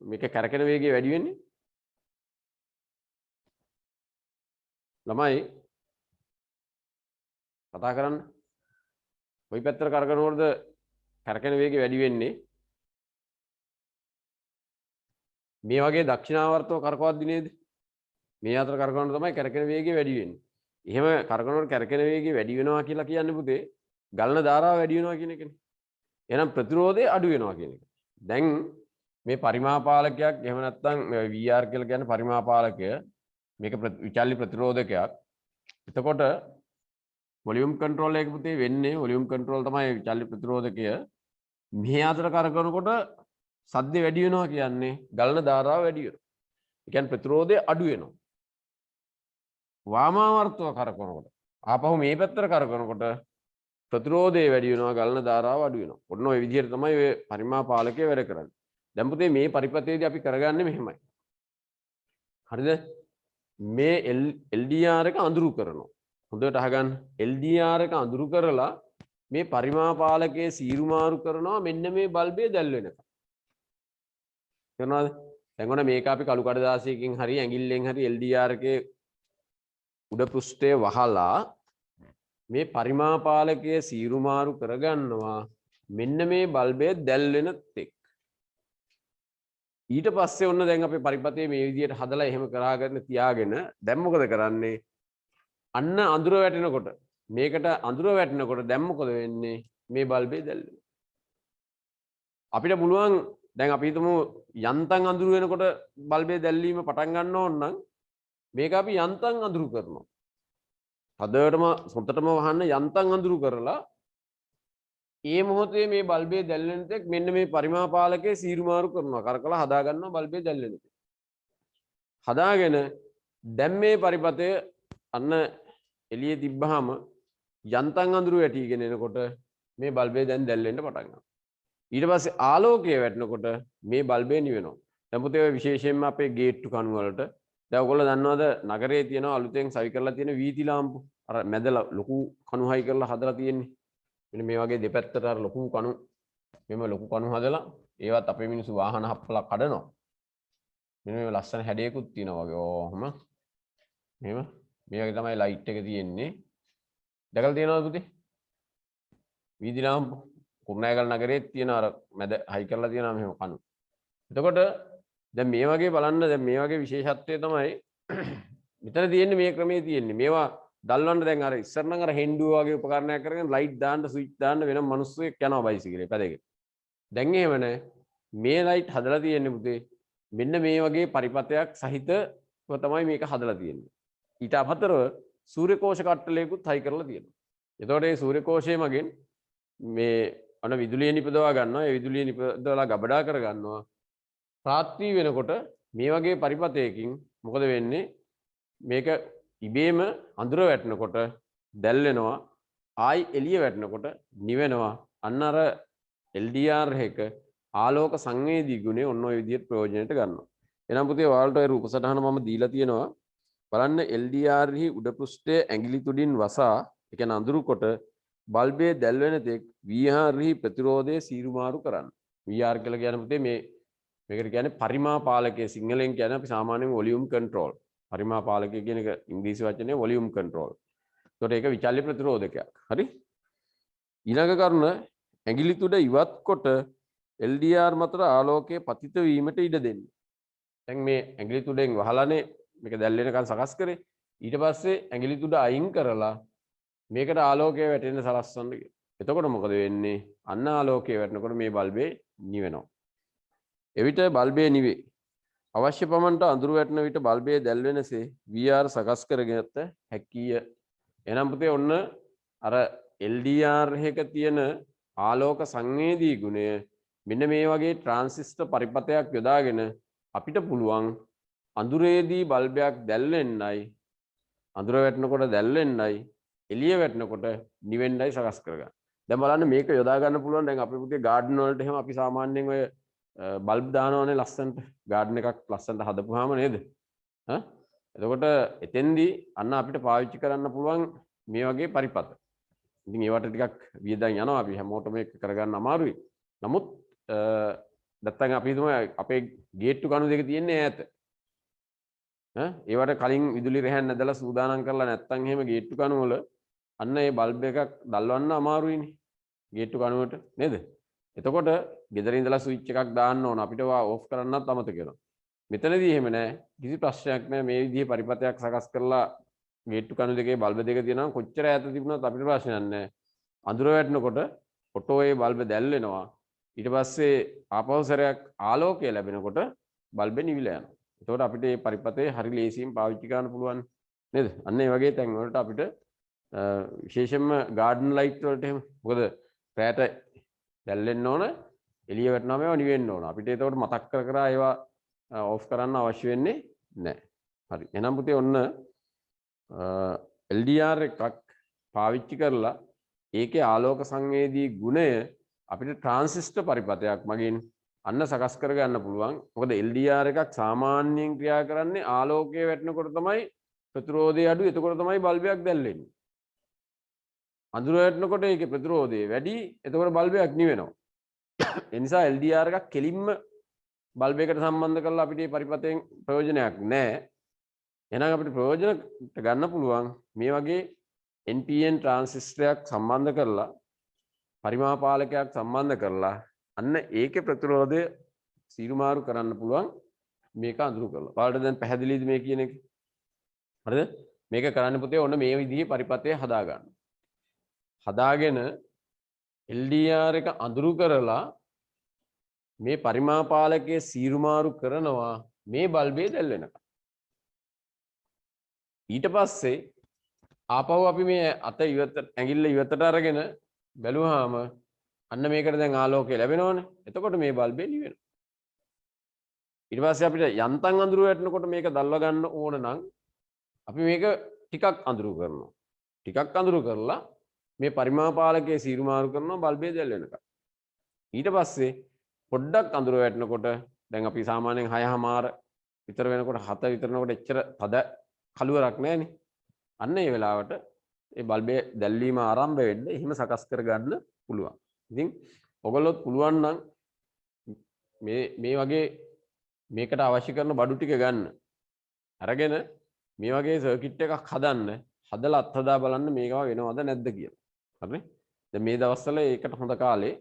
A: මේක කැරකෙන වේගය වැඩි වෙන්නේ? ළමයි කතා කරන්න. කොයි පැත්තට කරකවනකොටද කැරකෙන වේගය වැඩි වෙන්නේ? මේ වගේ දක්ෂිනාවර්තව කරකවද්දි නේද? මේ අතර කරකවන තමයි කැරකෙන වේගය වැඩි වෙන්නේ. එහෙම කරකවනකොට කැරකෙන වේගය වැඩි වෙනවා කියලා කියන්නේ පුතේ ගලන ධාරාව වැඩි වෙනවා කියන එකනේ. එහෙනම් ප්‍රතිරෝධය අඩු වෙනවා කියන එක. දැන් මේ පරිමාපාලකයක් එහෙම නැත්නම් VR කියලා කියන්නේ පරිමාපාලකය. මේක විචල්්‍ය ප්‍රතිරෝධකයක්. එතකොට වොලියුම් කන්ට්‍රෝල් එක පුතේ වෙන්නේ වොලියුම් කන්ට්‍රෝල් තමයි විචල්්‍ය ප්‍රතිරෝධකය. මේ අතර කරකවනකොට සද්ද වැඩි වෙනවා කියන්නේ ගලන ධාරාව වැඩි වෙනවා. ඒ කියන්නේ ප්‍රතිරෝධය අඩු වෙනවා. වාමාවර්තව කරකවනකොට ආපහු මේ පැත්තට කරකවනකොට ප්‍රතිරෝධය වැඩි වෙනවා ගලන ධාරාව අඩු වෙනවා. ඔන්න ඔය විදිහට තමයි ඔය පරිමාපාලකය වැඩ කරන්නේ. දැන් පුතේ මේ පරිපථයේදී අපි කරගන්නේ මෙහෙමයි. හරිද? මේ LDR එක අඳුරු කරනවා. හොඳට අහගන්න. LDR එක අඳුරු කරලා මේ පරිමාපාලකයේ සීරු මාරු කරනවා මෙන්න මේ බල්බය දැල් වෙනකම්. තේරුණාද? දැන් ඔන්න මේක අපි කළු කඩදාසියකින් හරි ඇඟිල්ලෙන් හරි LDR එකේ උඩ පෘෂ්ඨය වහලා මේ පරිමාපාලකයේ සීරු මාරු කරගන්නවා මෙන්න මේ බල්බය දැල් වෙන තෙක්. ඊට පස්සේ ඔන්න දැන් අපේ පරිපථයේ මේ විදිහට හදලා එහෙම කරාගෙන තියාගෙන දැන් මොකද කරන්නේ? අන්න අඳුර වැටෙනකොට මේකට අඳුර වැටෙනකොට දැන් මොකද වෙන්නේ? මේ බල්බේ දැල් වෙනවා. අපිට පුළුවන් දැන් අපි හිතමු යන්තම් අඳුර වෙනකොට බල්බේ දැල්වීම පටන් ගන්න ඕන නම් මේක අපි යන්තම් අඳුරු කරනවා. හදවතම සොතටම වහන්න යන්තම් අඳුරු කරලා ඒ මොහොතේ මේ බල්බේ දැල්වෙන තෙක් මෙන්න මේ පරිමාපාලකයේ සීරු මාරු කරනවා. කරකලා හදා ගන්නවා බල්බේ දැල්වෙන තෙක්. හදාගෙන දැන් මේ පරිපථය අන්න එළියේ තිබ්බහම යන්තම් අඳුරු වැටිගෙන එනකොට මේ බල්බේ දැන් දැල්වෙන්න පටන් ගන්නවා. ඊට පස්සේ ආලෝකය වැටෙනකොට මේ බල්බේ නිවෙනවා. දැන් පුතේ ඔය විශේෂයෙන්ම අපේ ගේට්ටු කණු වලට දැන් ඔයගොල්ලෝ දන්නවද නගරයේ තියෙන අලුතෙන් සවි කරලා තියෙන වීථි ලාම්පු අර මැද ලොකු කණු හයි කරලා හදලා තියෙන්නේ. මෙන්න මේ වගේ දෙපැත්තට අර ලොකු කණු මෙම ලොකු කණු හදලා ඒවත් අපේ මිනිස්සු වාහන හප්පලා කඩනවා. මෙන්න මේ ලස්සන හැඩයකුත් තියෙනවා වගේ. ඕහම මෙහෙම මේ වගේ තමයි ලයිට් එක තියෙන්නේ. දැකලා තියෙනවද පුතේ? වීදි ලාම්පු කුරුණෑගල නගරයේ තියෙන අර මැද හයි කරලා තියෙනවා මෙහෙම කණු. එතකොට දැන් මේ වගේ බලන්න දැන් මේ වගේ විශේෂත්වය තමයි මෙතන තියෙන්නේ මේ ක්‍රමයේ තියෙන්නේ. මේවා දල්වන්න දැන් අර ඉස්සර නම් අර හෙන්ඩුව වගේ උපකරණයක් කරගෙන ලයිට් දාන්න ස්විච් දාන්න වෙන මිනිස්සෙක් යනවා බයිසිකලේ පැදගෙන. දැන් එහෙම නැහැ. මේ ලයිට් හදලා තියෙන්නේ පුතේ මෙන්න මේ වගේ පරිපථයක් සහිතව තමයි මේක හදලා තියෙන්නේ. ඊට අමතරව සූර්ය කෝෂ කට්ටලයකුත් හයි කරලා තියෙනවා. එතකොට මේ සූර්ය කෝෂයේ මගෙන් මේ අන විදුලිය නිපදවා ගන්නවා. ඒ විදුලිය නිපදවලා ගබඩා කර ගන්නවා. රාත්‍රී වෙනකොට මේ වගේ පරිපථයකින් මොකද වෙන්නේ? මේක ඉබේම අඳුර වැටෙනකොට දැල් වෙනවා. ආයි එළිය වැටෙනකොට නිවෙනවා. අන්න අර LDR එක ආලෝක සංවේදී ගුණය ඔන්න ඔය විදිහට ප්‍රයෝජනයට ගන්නවා. එහෙනම් පුතේ ඔයාලට ඔය රූප සටහන මම දීලා තියෙනවා. බලන්න LDR හි උඩ පෘෂ්ඨයේ ඇඟිලි තුඩින් වසා ඒ කියන්නේ අඳුරු කොට බල්බයේ දැල් වෙන තෙක් VR හි ප්‍රතිරෝධය සීරු මාරු කරන්න. VR කියලා කියන්නේ පුතේ මේකට කියන්නේ පරිමාපාලකයේ සිංහලෙන් කියන්නේ අපි සාමාන්‍යයෙන් වොලියුම් කන්ට්‍රෝල්. පරිමාපාලකය කියන එක ඉංග්‍රීසි වචනේ වොලියුම් කන්ට්‍රෝල්. ඒකට ඒක විචල්්‍ය ප්‍රතිරෝධකයක්. හරි? ඊළඟ කරුණ ඇඟිලි තුඩ ඉවත් කොට LDR මතර ආලෝකයේ පතිත වීමට ඉඩ දෙන්න. දැන් මේ ඇඟිලි තුඩෙන් වහලානේ මේක දැල් වෙනකන් සකස් කරේ. ඊට පස්සේ ඇඟිලි තුඩ අයින් කරලා මේකට ආලෝකය වැටෙන්න සලස්වන්න කියලා. එතකොට මොකද වෙන්නේ? අන්න ආලෝකය වැටෙනකොට මේ බල්බේ නිවෙනවා. එවිට බල්බේ නිවේ. අවශ්‍ය පමණට අඳුර වැටෙන විට බල්බයේ දැල් වෙනසේ VR සකස් කරගත හැකිය. එහෙනම් පුතේ ඔන්න අර LDR එක තියෙන ආලෝක සංවේදී ගුණය මෙන්න මේ වගේ ට්‍රාන්සිස්ටර් පරිපථයක් යොදාගෙන අපිට පුළුවන් අඳුරේදී බල්බයක් දැල් වෙන්නයි අඳුර වැටෙනකොට දැල් වෙන්නයි එළිය වැටෙනකොට නිවෙන්නයි සකස් කරගන්න. දැන් බලන්න මේක යොදා ගන්න පුළුවන්. දැන් අපේ පුතේ ගාඩන් වලට එහෙම අපි සාමාන්‍යයෙන් ඔය බල්බ් දානවනේ ලස්සනට ගාඩන් එකක් ලස්සනට හදපුවාම නේද? එතකොට එතෙන්දී අන්න අපිට පාවිච්චි කරන්න පුළුවන් මේ වගේ පරිපථ. ඉතින් ඒවට ටිකක් වියදම් යනවා. අපි හැමෝටම මේක කරගන්න අමාරුයි. නමුත් නැත්තම් අපි හිතමු අපේ ගේට්ටු කණු දෙක තියෙන්නේ ඈත. ඒවට කලින් විදුලි රැහැන් නැදලා සූදානම් කරලා නැත්තම් එහෙම ගේට්ටු කණු වල අන්න ඒ බල්බ් එකක් දල්වන්න අමාරුයිනේ. ගේට්ටු කණුවට නේද? එතකොට ගෙදර ඉඳලා ස්විච් එකක් දාන්න ඕන. අපිට වා ඕෆ් කරන්නත් අමතක වෙනවා. මෙතනදී එහෙම නැහැ. කිසි ප්‍රශ්නයක් නැහැ. මේ විදිහේ පරිපථයක් සකස් කරලා ගේට්ටු කණු දෙකේ බල්බ් දෙක තියෙනවා. කොච්චර ඈත තිබුණත් අපිට ප්‍රශ්නයක් නැහැ. අඳුර වැටෙනකොට ඔටෝ ඒ බල්බ් දැල් වෙනවා. ඊට පස්සේ ආපහු සැරයක් ආලෝකය ලැබෙනකොට බල්බේ නිවිලා යනවා. එතකොට අපිට මේ පරිපථය හරි ලේසියෙන් පාවිච්චි කරන්න පුළුවන් නේද? අන්න ඒ වගේ තැන් වලට අපිට විශේෂයෙන්ම ගාඩන් ලයිට් වලට එහෙම මොකද රැට දැල්වෙන්න ඕන. එළිය වැටෙනවා මේවා නිවෙන්න ඕන. අපිට ඒකට මතක් කර කර ඒවා ඔෆ් කරන්න අවශ්‍ය වෙන්නේ නැහැ. හරි. එහෙනම් පුතේ ඔන්න LDR එකක් පාවිච්චි කරලා ඒකේ ආලෝක සංවේදී ගුණය අපිට ට්‍රාන්සිස්ටර් පරිපථයක් මගින් අන්න සකස් කර ගන්න පුළුවන්. මොකද LDR එකක් සාමාන්‍යයෙන් ක්‍රියා කරන්නේ ආලෝකය වැටෙනකොට තමයි ප්‍රතිරෝධය අඩු. එතකොට තමයි බල්බයක් දැල්වෙන්නේ. අඳුර වැටෙනකොට ඒකේ ප්‍රතිරෝධය වැඩි. එතකොට බල්බයක් නිවෙනවා. ඒ නිසා LDR එකක් කෙලින්ම බල්බයකට සම්බන්ධ කරලා අපිට මේ පරිපථයෙන් ප්‍රයෝජනයක් නැහැ. එහෙනම් අපිට ප්‍රයෝජන ගන්න පුළුවන් මේ වගේ NPN ට්‍රාන්සිස්ටරයක් සම්බන්ධ කරලා පරිමාපාලකයක් සම්බන්ධ කරලා අන්න ඒකේ ප්‍රතිරෝධය සීරුමාරු කරන්න පුළුවන් මේක අඳුරු කරලා. ඔයාලට දැන් පැහැදිලිද මේ කියන එක? හරිද? මේක කරන්න පුතේ ඔන්න මේ විදිහේ පරිපථය හදා ගන්න. හදාගෙන LDR එක අඳුරු කරලා මේ පරිමාපාලකයේ සීරුමාරු කරනවා මේ බල්බේ දැල් වෙනකම්. ඊට පස්සේ ආපහු අපි මේ අත ඇඟිල්ල ඉවතට අරගෙන බැලුවාම අන්න මේකට දැන් ආලෝකය ලැබෙනවනේ. එතකොට මේ බල්බේ නිවෙනවා. ඊට පස්සේ අපිට යන්තම් අඳුර වැටෙනකොට මේක දල්ව ගන්න ඕන නම් අපි මේක ටිකක් අඳුරු කරනවා. ටිකක් අඳුරු කරලා මේ පරිමාපාලකයේ සීරුමාරු කරනවා බල්බේ දැල් වෙනකම්. ඊට පස්සේ පොඩ්ඩක් අඳුර වැටෙනකොට දැන් අපි සාමාන්‍යයෙන් 6:00 විතර වෙනකොට 7 විතර වෙනකොට එච්චර තද කළුවරක් නැහැනේ. අන්න ඒ වෙලාවට ඒ බල්බේ දැල්වීම ආරම්භ වෙන්න එහෙම සකස් කර ගන්න පුළුවන්. ඉතින් ඔයගොල්ලොත් පුළුවන් නම් මේ වගේ මේකට අවශ්‍ය කරන බඩු ටික ගන්න. අරගෙන මේ වගේ සර්කිට් එකක් හදන්න. හදලා අත්හදා බලන්න මේකව වෙනවද නැද්ද කියලා. හරිනේ? දැන් මේ දවස්වල ඒකට හොඳ කාලේ.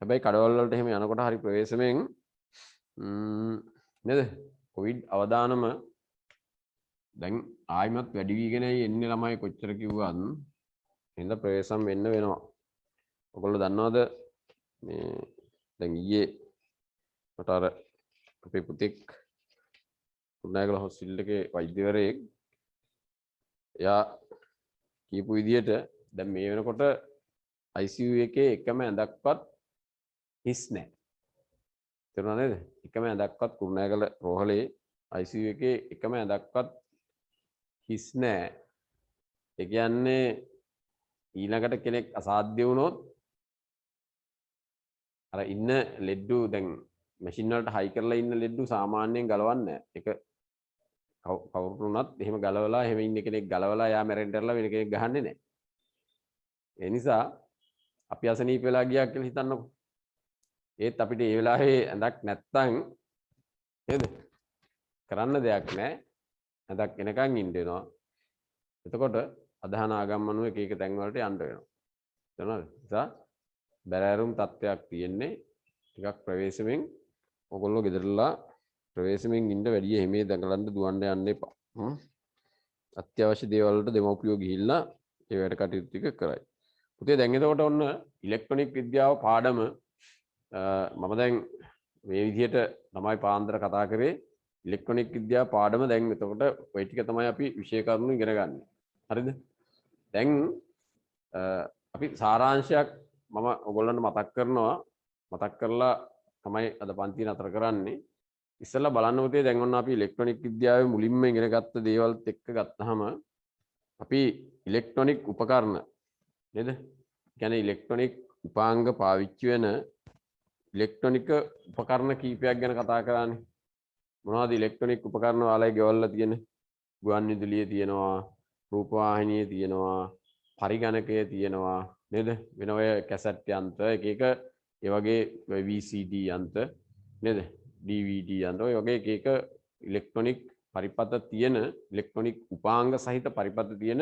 A: හැබැයි කඩවල වලට එහෙම යනකොට හරි ප්‍රවේශමෙන් නේද? කොවිඩ් අවදානම දැන් ආයිමත් වැඩි වීගෙන එන්නේ ළමයි කොච්චර කිව්වත් හින්ද ප්‍රවේශම් වෙන්න වෙනවා. ඔයගොල්ලෝ දන්නවද මේ දැන් ඊයේ මට අර අපේ පුතෙක් කුරුණෑගල හොස්පිටල් එකේ වෛද්‍යවරයෙක් එයා කියපු විදිහට දැන් මේ වෙනකොට ICU එකේ එකම ඇඳක්වත් හිස් නැහැ. තේරුණා නේද? එකම ඇඳක්වත් කුරුණෑගල රෝහලේ ICU එකේ එකම ඇඳක්වත් හිස් නැහැ. ඒ කියන්නේ ඊළඟට කෙනෙක් අසාධ්‍ය වුණොත් අර ඉන්න ලෙඩ්ඩු දැන් මැෂින් වලට හයි කරලා ඉන්න ලෙඩ්ඩු සාමාන්‍යයෙන් ගලවන්නේ නැහැ. ඒක කවුරුත් උනත් එහෙම ගලවලා එහෙම ඉන්න කෙනෙක් ගලවලා යා මැරෙන්නටලා වෙන කෙනෙක් ගහන්නේ නැහැ. ඒ නිසා අපි අසනීප වෙලා ගියා කියලා හිතන්නකෝ. ඒත් අපිට ඒ වෙලාවේ ඇඳක් නැත්තම් නේද? කරන්න දෙයක් නැහැ. ඇඳක් එනකන් ඉන්න වෙනවා. එතකොට අදහන ආගම්මනුව එක එක තැන් වලට යන්න වෙනවා. තේරුණාද? නිසා බැරෑරුම් තත්ත්වයක් තියෙන්නේ ටිකක් ප්‍රවේශමෙන් ඔයගොල්ලෝ ගෙදරලා ප්‍රවේශමෙන් ඉන්න වැඩි හැමේ දඟලන්න දුවන්න යන්න එපා. අත්‍යවශ්‍ය දේවල් වලට දෙමව්පියෝ ගිහිල්ලා ඒ වැඩ කටයුතු ටික කරයි. පුතේ දැන් එතකොට ඔන්න ඉලෙක්ට්‍රොනික විද්‍යාව පාඩම මම දැන් මේ විදිහට තමයි පාන්දර කතා කරේ. ඉලෙක්ට්‍රොනික විද්‍යාව පාඩම දැන් එතකොට ওই ටික තමයි අපි විෂය කරුණු ඉගෙන ගන්න. හරිද? දැන් අපි සාරාංශයක් මම ඔයගොල්ලන්ට මතක් කරනවා. මතක් කරලා තමයි අද පන්ති නතර කරන්නේ. ඉස්සෙල්ලා බලන්න පුතේ දැන් ඔන්න අපි ඉලෙක්ට්‍රොනික විද්‍යාවේ මුලින්ම ඉගෙන ගත්ත දේවල්ත් එක්ක ගත්තාම අපි ඉලෙක්ට්‍රොනික උපකරණ නේද? කියන්නේ ඉලෙක්ට්‍රොනික උපාංග පාවිච්චි වෙන ඉලෙක්ට්‍රොනික උපකරණ කීපයක් ගැන කතා කරානේ. මොනවද ඉලෙක්ට්‍රොනික උපකරණ ඔයාලගේ ගෙවල්ලා තියෙන? ගුවන් විදුලිය තියෙනවා, රූපවාහිනිය තියෙනවා, පරිගණකය තියෙනවා නේද? වෙන ඔය කැසට් යන්ත්‍ර එක එක ඒ වගේ VCD යන්ත්‍ර නේද? DVD යන්ත්‍ර ඔය වගේ එක එක ඉලෙක්ට්‍රොනික පරිපථ තියෙන ඉලෙක්ට්‍රොනික උපාංග සහිත පරිපථ තියෙන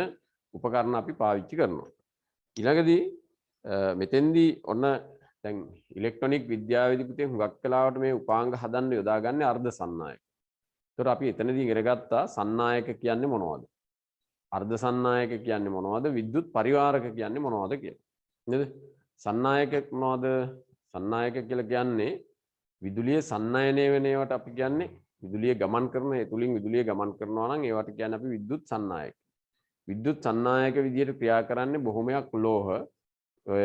A: උපකරණ අපි පාවිච්චි කරනවා. ඊළඟදී මෙතෙන්දී ඔන්න දැන් ඉලෙක්ට්‍රොනික විද්‍යාවේදී පුතේ හුඟක් වෙලාවට මේ උපාංග හදන්න යොදාගන්නේ අර්ධ සන්නායක. ඒතර අපි එතනදී ඉගෙන ගත්තා සන්නායක කියන්නේ මොනවද? අර්ධ සන්නායක කියන්නේ මොනවද? විද්‍යුත් පරිවාරක කියන්නේ මොනවද කියලා. නේද? සන්නායක මොනවද? සන්නායක කියලා කියන්නේ විදුලිය සන්නයනය වෙන ඒවාට අපි කියන්නේ විදුලිය ගමන් කරන ඒ තුලින් විදුලිය ගමන් කරනවා නම් ඒවට කියන්නේ අපි විද්‍යුත් සන්නායක. විද්‍යුත් සන්නායක විදියට ක්‍රියා කරන්නේ බොහොමයක් ලෝහ ඔය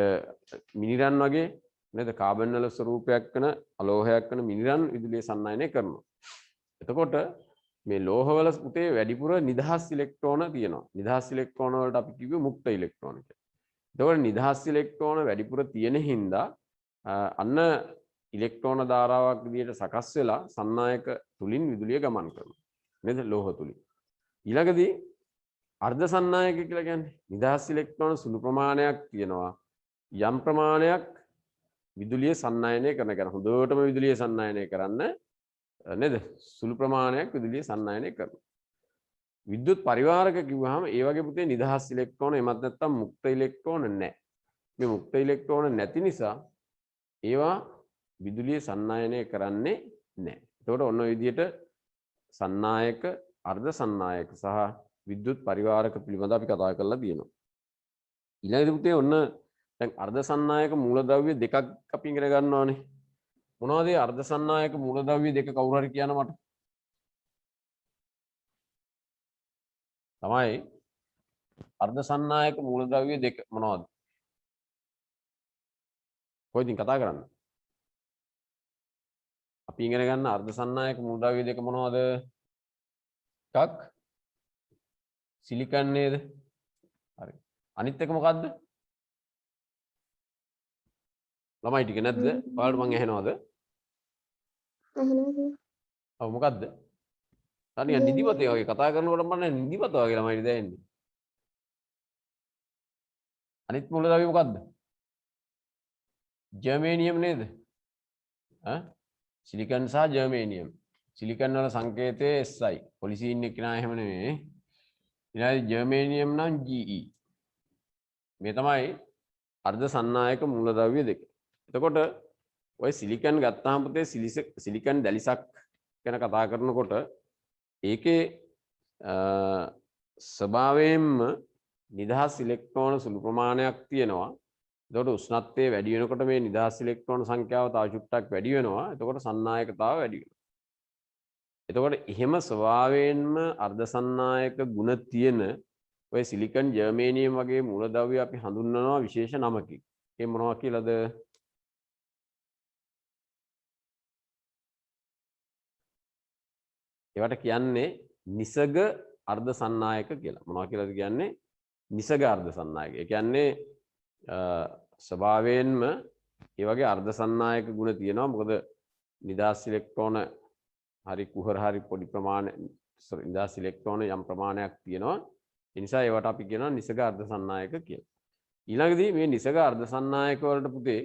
A: මිනිරන් වගේ නේද? කාබන් වල ස්වරූපයක් වෙන අලෝහයක් වෙන මිනිරන් විදුලිය සන්නායනය කරනවා. එතකොට මේ ලෝහවල පුතේ වැඩිපුර නිදහස් ඉලෙක්ට්‍රෝන තියෙනවා. නිදහස් ඉලෙක්ට්‍රෝන වලට අපි කිව්වේ මුක්ත ඉලෙක්ට්‍රෝන කියලා. එතකොට නිදහස් ඉලෙක්ට්‍රෝන වැඩිපුර තියෙන හින්දා අන්න ඉලෙක්ට්‍රෝන ධාරාවක් විදිහට සකස් වෙලා සන්නායක තුලින් විදුලිය ගමන් කරනවා. නේද? ලෝහ තුලින්. ඊළඟදී අර්ධ සන්නායක කියලා කියන්නේ නිදහස් ඉලෙක්ට්‍රෝන සුළු ප්‍රමාණයක් තියෙනවා. යම් ප්‍රමාණයක් විදුලිය සන්නායනය කරන එක. හොඳටම විදුලිය සන්නායනය කරන්න නේද? සුළු ප්‍රමාණයක් විදුලිය සන්නායනය කරනවා. විද්‍යුත් පරිවාරක කිව්වහම ඒ වගේ පුතේ නිදහස් ඉලෙක්ට්‍රෝන එමත් නැත්නම් මුක්ත ඉලෙක්ට්‍රෝන නැහැ. මේ මුක්ත ඉලෙක්ට්‍රෝන නැති නිසා ඒවා විදුලිය සන්නායනය කරන්නේ නැහැ. එතකොට ඔන්න ඔය විදිහට සන්නායක, අර්ධ සන්නායක සහ විද්‍යුත් පරිවාරක පිළිබඳව අපි කතා කරලා තියෙනවා. ඊළඟට පුතේ ඔන්න දැන් අර්ධ සන්නායක මූලද්‍රව්‍ය දෙකක් අපි ඉගෙන ගන්නවානේ. මොනවද ඒ අර්ධ සන්නායක මූලද්‍රව්‍ය දෙක කවුරු හරි කියන්න මට? තමයි අර්ධ සන්නායක මූලද්‍රව්‍ය දෙක මොනවද? කොයිදින් කතා කරන්නේ? අපි ඉගෙන ගන්න අර්ධ සන්නායක මූලද්‍රව්‍ය දෙක මොනවද? එකක් සිලිකන් නේද? හරි. අනිත් එක මොකද්ද? ළමයි ටික නැද්ද? ඔයාලට මං ඇහෙනවද?
B: අහනවා.
A: ඔව් මොකද්ද? තනියම නිදිමතේ වගේ කතා කරනකොට මම නිදිමත වගේ ළමයිට දැනෙන්නේ. අනිත් මූලද්‍රව්‍ය මොකද්ද? ජර්මේනියම් නේද? සිලිකන් සහ ජර්මේනියම්. සිලිකන් වල සංකේතය SI. පොලිසිය ඉන්න කෙනා එහෙම නෙමෙයි. ඊළඟට ජර්මේනියම් නම් GE. මේ තමයි අර්ධ සන්නායක මූලද්‍රව්‍ය දෙක. එතකොට ඔය සිලිකන් ගත්තාම පුතේ සිලිකන් දැලිසක් ගැන කතා කරනකොට ඒකේ ස්වභාවයෙන්ම නිදහස් ඉලෙක්ට්‍රෝන සුළු ප්‍රමාණයක් තියෙනවා. එතකොට උෂ්ණත්වය වැඩි වෙනකොට මේ නිදහස් ඉලෙක්ට්‍රෝන සංඛ්‍යාව තව චුට්ටක් වැඩි වෙනවා. එතකොට සන්නායකතාව වැඩි වෙනවා. එතකොට එහෙම ස්වභාවයෙන්ම අර්ධ සන්නායක ගුණ තියෙන ඔය සිලිකන් ජර්මේනියම් වගේ මූලද්‍රව්‍ය අපි හඳුන්වනවා විශේෂ නමකින්. ඒ මොනවා කියලාද? ඒවට කියන්නේ නිසග අර්ධ සන්නායක කියලා. මොනවා කියලාද කියන්නේ? නිසග අර්ධ සන්නායක. ඒ කියන්නේ ස්වභාවයෙන්ම ඒ වගේ අර්ධ සන්නායක ගුණ තියෙනවා. මොකද නිදහස් ඉලෙක්ට්‍රෝන හරි කුහර හරි පොඩි ප්‍රමාණයක් නිදහස් ඉලෙක්ට්‍රෝන යම් ප්‍රමාණයක් තියෙනවා. ඒ නිසා ඒවට අපි කියනවා නිසග අර්ධ සන්නායක කියලා. ඊළඟදී මේ නිසග අර්ධ සන්නායක වලට පුතේ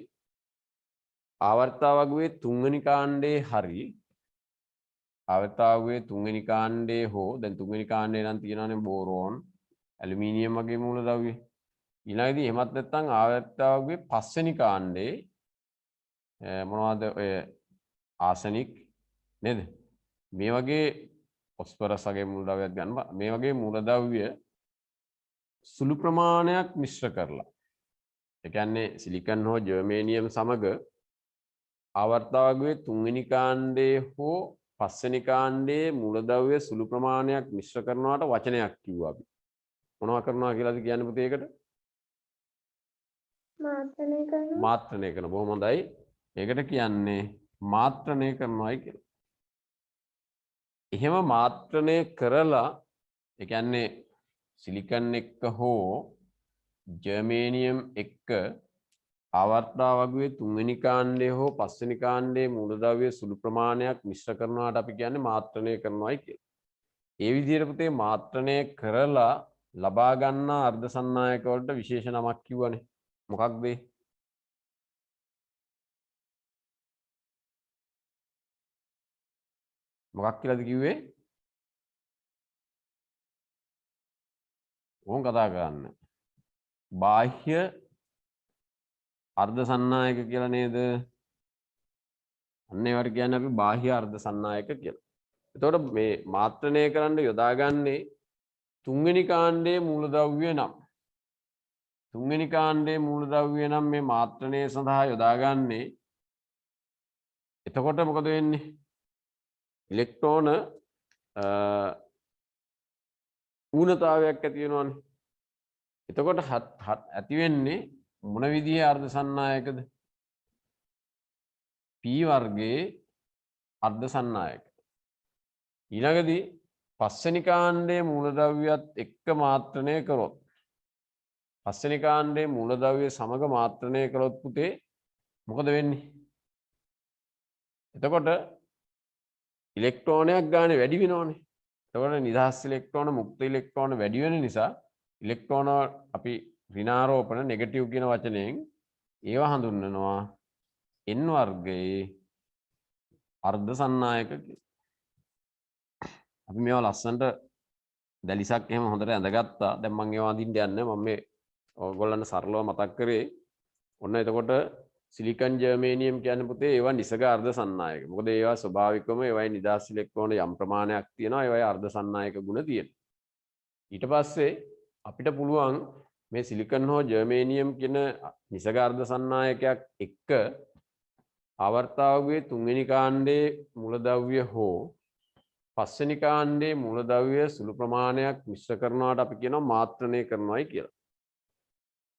A: ආවර්තාවගුවේ තුන්වෙනි කාණ්ඩේ හරි ආවර්තාවගුවේ තුන්වෙනි කාණ්ඩේ හෝ දැන් තුන්වෙනි කාණ්ඩේ නම් තියෙනවානේ බෝරෝන් ඇලුමිනියම් වගේ මූලද්‍රව්‍ය. ඊළඟදී එහෙමත් නැත්නම් ආවර්තාවගුවේ පස්වෙනි කාණ්ඩේ මොනවද ඔය ආසනික් නේද? මේ වගේ ෆොස්ෆරස් වගේ මූලද්‍රව්‍යයක් ගන්නවා. මේ වගේ මූලද්‍රව්‍ය සුළු ප්‍රමාණයක් මිශ්‍ර කරලා. ඒ කියන්නේ සිලිකන් හෝ ජර්මේනියම් සමග ආවර්තාවගුවේ තුන්වෙනි කාණ්ඩේ හෝ පස්වෙනි කාණ්ඩේ මූලද්‍රව්‍ය සුළු ප්‍රමාණයක් මිශ්‍ර කරනවාට වචනයක් කිව්වා අපි. මොනවා කරනවා කියලාද කියන්නේ පුතේ ඒකට?
B: මාත්‍රණය කරනවා.
A: මාත්‍රණය කරන. බොහොම හොඳයි. ඒකට කියන්නේ මාත්‍රණය කරනවායි කියලා. එහෙම මාත්‍රණය කරලා ඒ කියන්නේ සිලිකන් එක්ක හෝ ජර්මේනියම් එක්ක ආවර්තාවගුවේ තුන්වෙනි කාණ්ඩේ හෝ පස්වෙනි කාණ්ඩේ මූලද්‍රව්‍ය සුළු ප්‍රමාණයක් මිශ්‍ර කරනවාට අපි කියන්නේ මාත්‍රණය කරනවායි කියලා. ඒ විදිහට පුතේ මාත්‍රණය කරලා ලබා ගන්නා අර්ධ සන්නායක වලට විශේෂ නමක් කිව්වනේ. මොකක්ද ඒ? මොකක් කියලාද කිව්වේ? ඕන් කතා කරන්න. බාහ්‍ය අර්ධ සන්නායක කියලා නේද? අන්න ඒවට කියන්නේ අපි බාහ්‍ය අර්ධ සන්නායක කියලා. එතකොට මේ මාත්‍රණය කරන්න යොදාගන්නේ තුන්වෙනි කාණ්ඩයේ මූලද්‍රව්‍ය නම්. තුන්වෙනි කාණ්ඩයේ මූලද්‍රව්‍ය නම් මේ මාත්‍රණය සඳහා යොදාගන්නේ. එතකොට මොකද වෙන්නේ? ඉලෙක්ට්‍රෝන ඌනතාවයක් ඇති වෙනවනේ. එතකොට ඇති වෙන්නේ මොන විදිහේ අර්ධ සන්නායකද? p වර්ගයේ අර්ධ සන්නායක. ඊළඟදී පස්වෙනි කාණ්ඩයේ මූලද්‍රව්‍යයත් එක්ක මාත්‍රණය කරොත් පස්වෙනි කාණ්ඩයේ මූලද්‍රව්‍ය සමග මාත්‍රණය කළොත් පුතේ මොකද වෙන්නේ? එතකොට ඉලෙක්ට්‍රෝනයක් ගානේ වැඩි වෙනවනේ. එතකොට නිදහස් ඉලෙක්ට්‍රෝන මුක්ත ඉලෙක්ට්‍රෝන වැඩි වෙන නිසා ඉලෙක්ට්‍රෝන අපි ඍණාරෝපණ නෙගටිව් කියන වචනයෙන් ඒවා හඳුන්වනවා n වර්ගයේ අර්ධ සන්නායක කියලා. අපි මේවා ලස්සනට දැලිසක් එහෙම හොඳට ඇඳගත්තා. දැන් මම ඒවා අඳින්න යන්නේ. මම මේ ඔයගොල්ලන්ට සරලව මතක් කරේ. ඔන්න එතකොට සිලිකන් ජර්මේනියම් කියන්නේ පුතේ ඒවා නිසක අර්ධ සන්නායක. මොකද ඒවා ස්වභාවිකවම ඒවයි නිදහස් ඉලෙක්ට්‍රෝන යම් ප්‍රමාණයක් තියෙනවා. ඒවයි අර්ධ සන්නායක ගුණ තියෙනවා. ඊට පස්සේ අපිට පුළුවන් මේ සිලිකන් හෝ ජර්මේනියම් කියන නිසක අර්ධ සන්නායකයක් එක්ක ආවර්තාවකයේ තුන්වෙනි කාණ්ඩයේ මූලද්‍රව්‍ය හෝ පස්වෙනි කාණ්ඩයේ මූලද්‍රව්‍ය සුළු ප්‍රමාණයක් මිශ්‍ර කරනවාට අපි කියනවා මාත්‍රණය කරනවායි කියලා.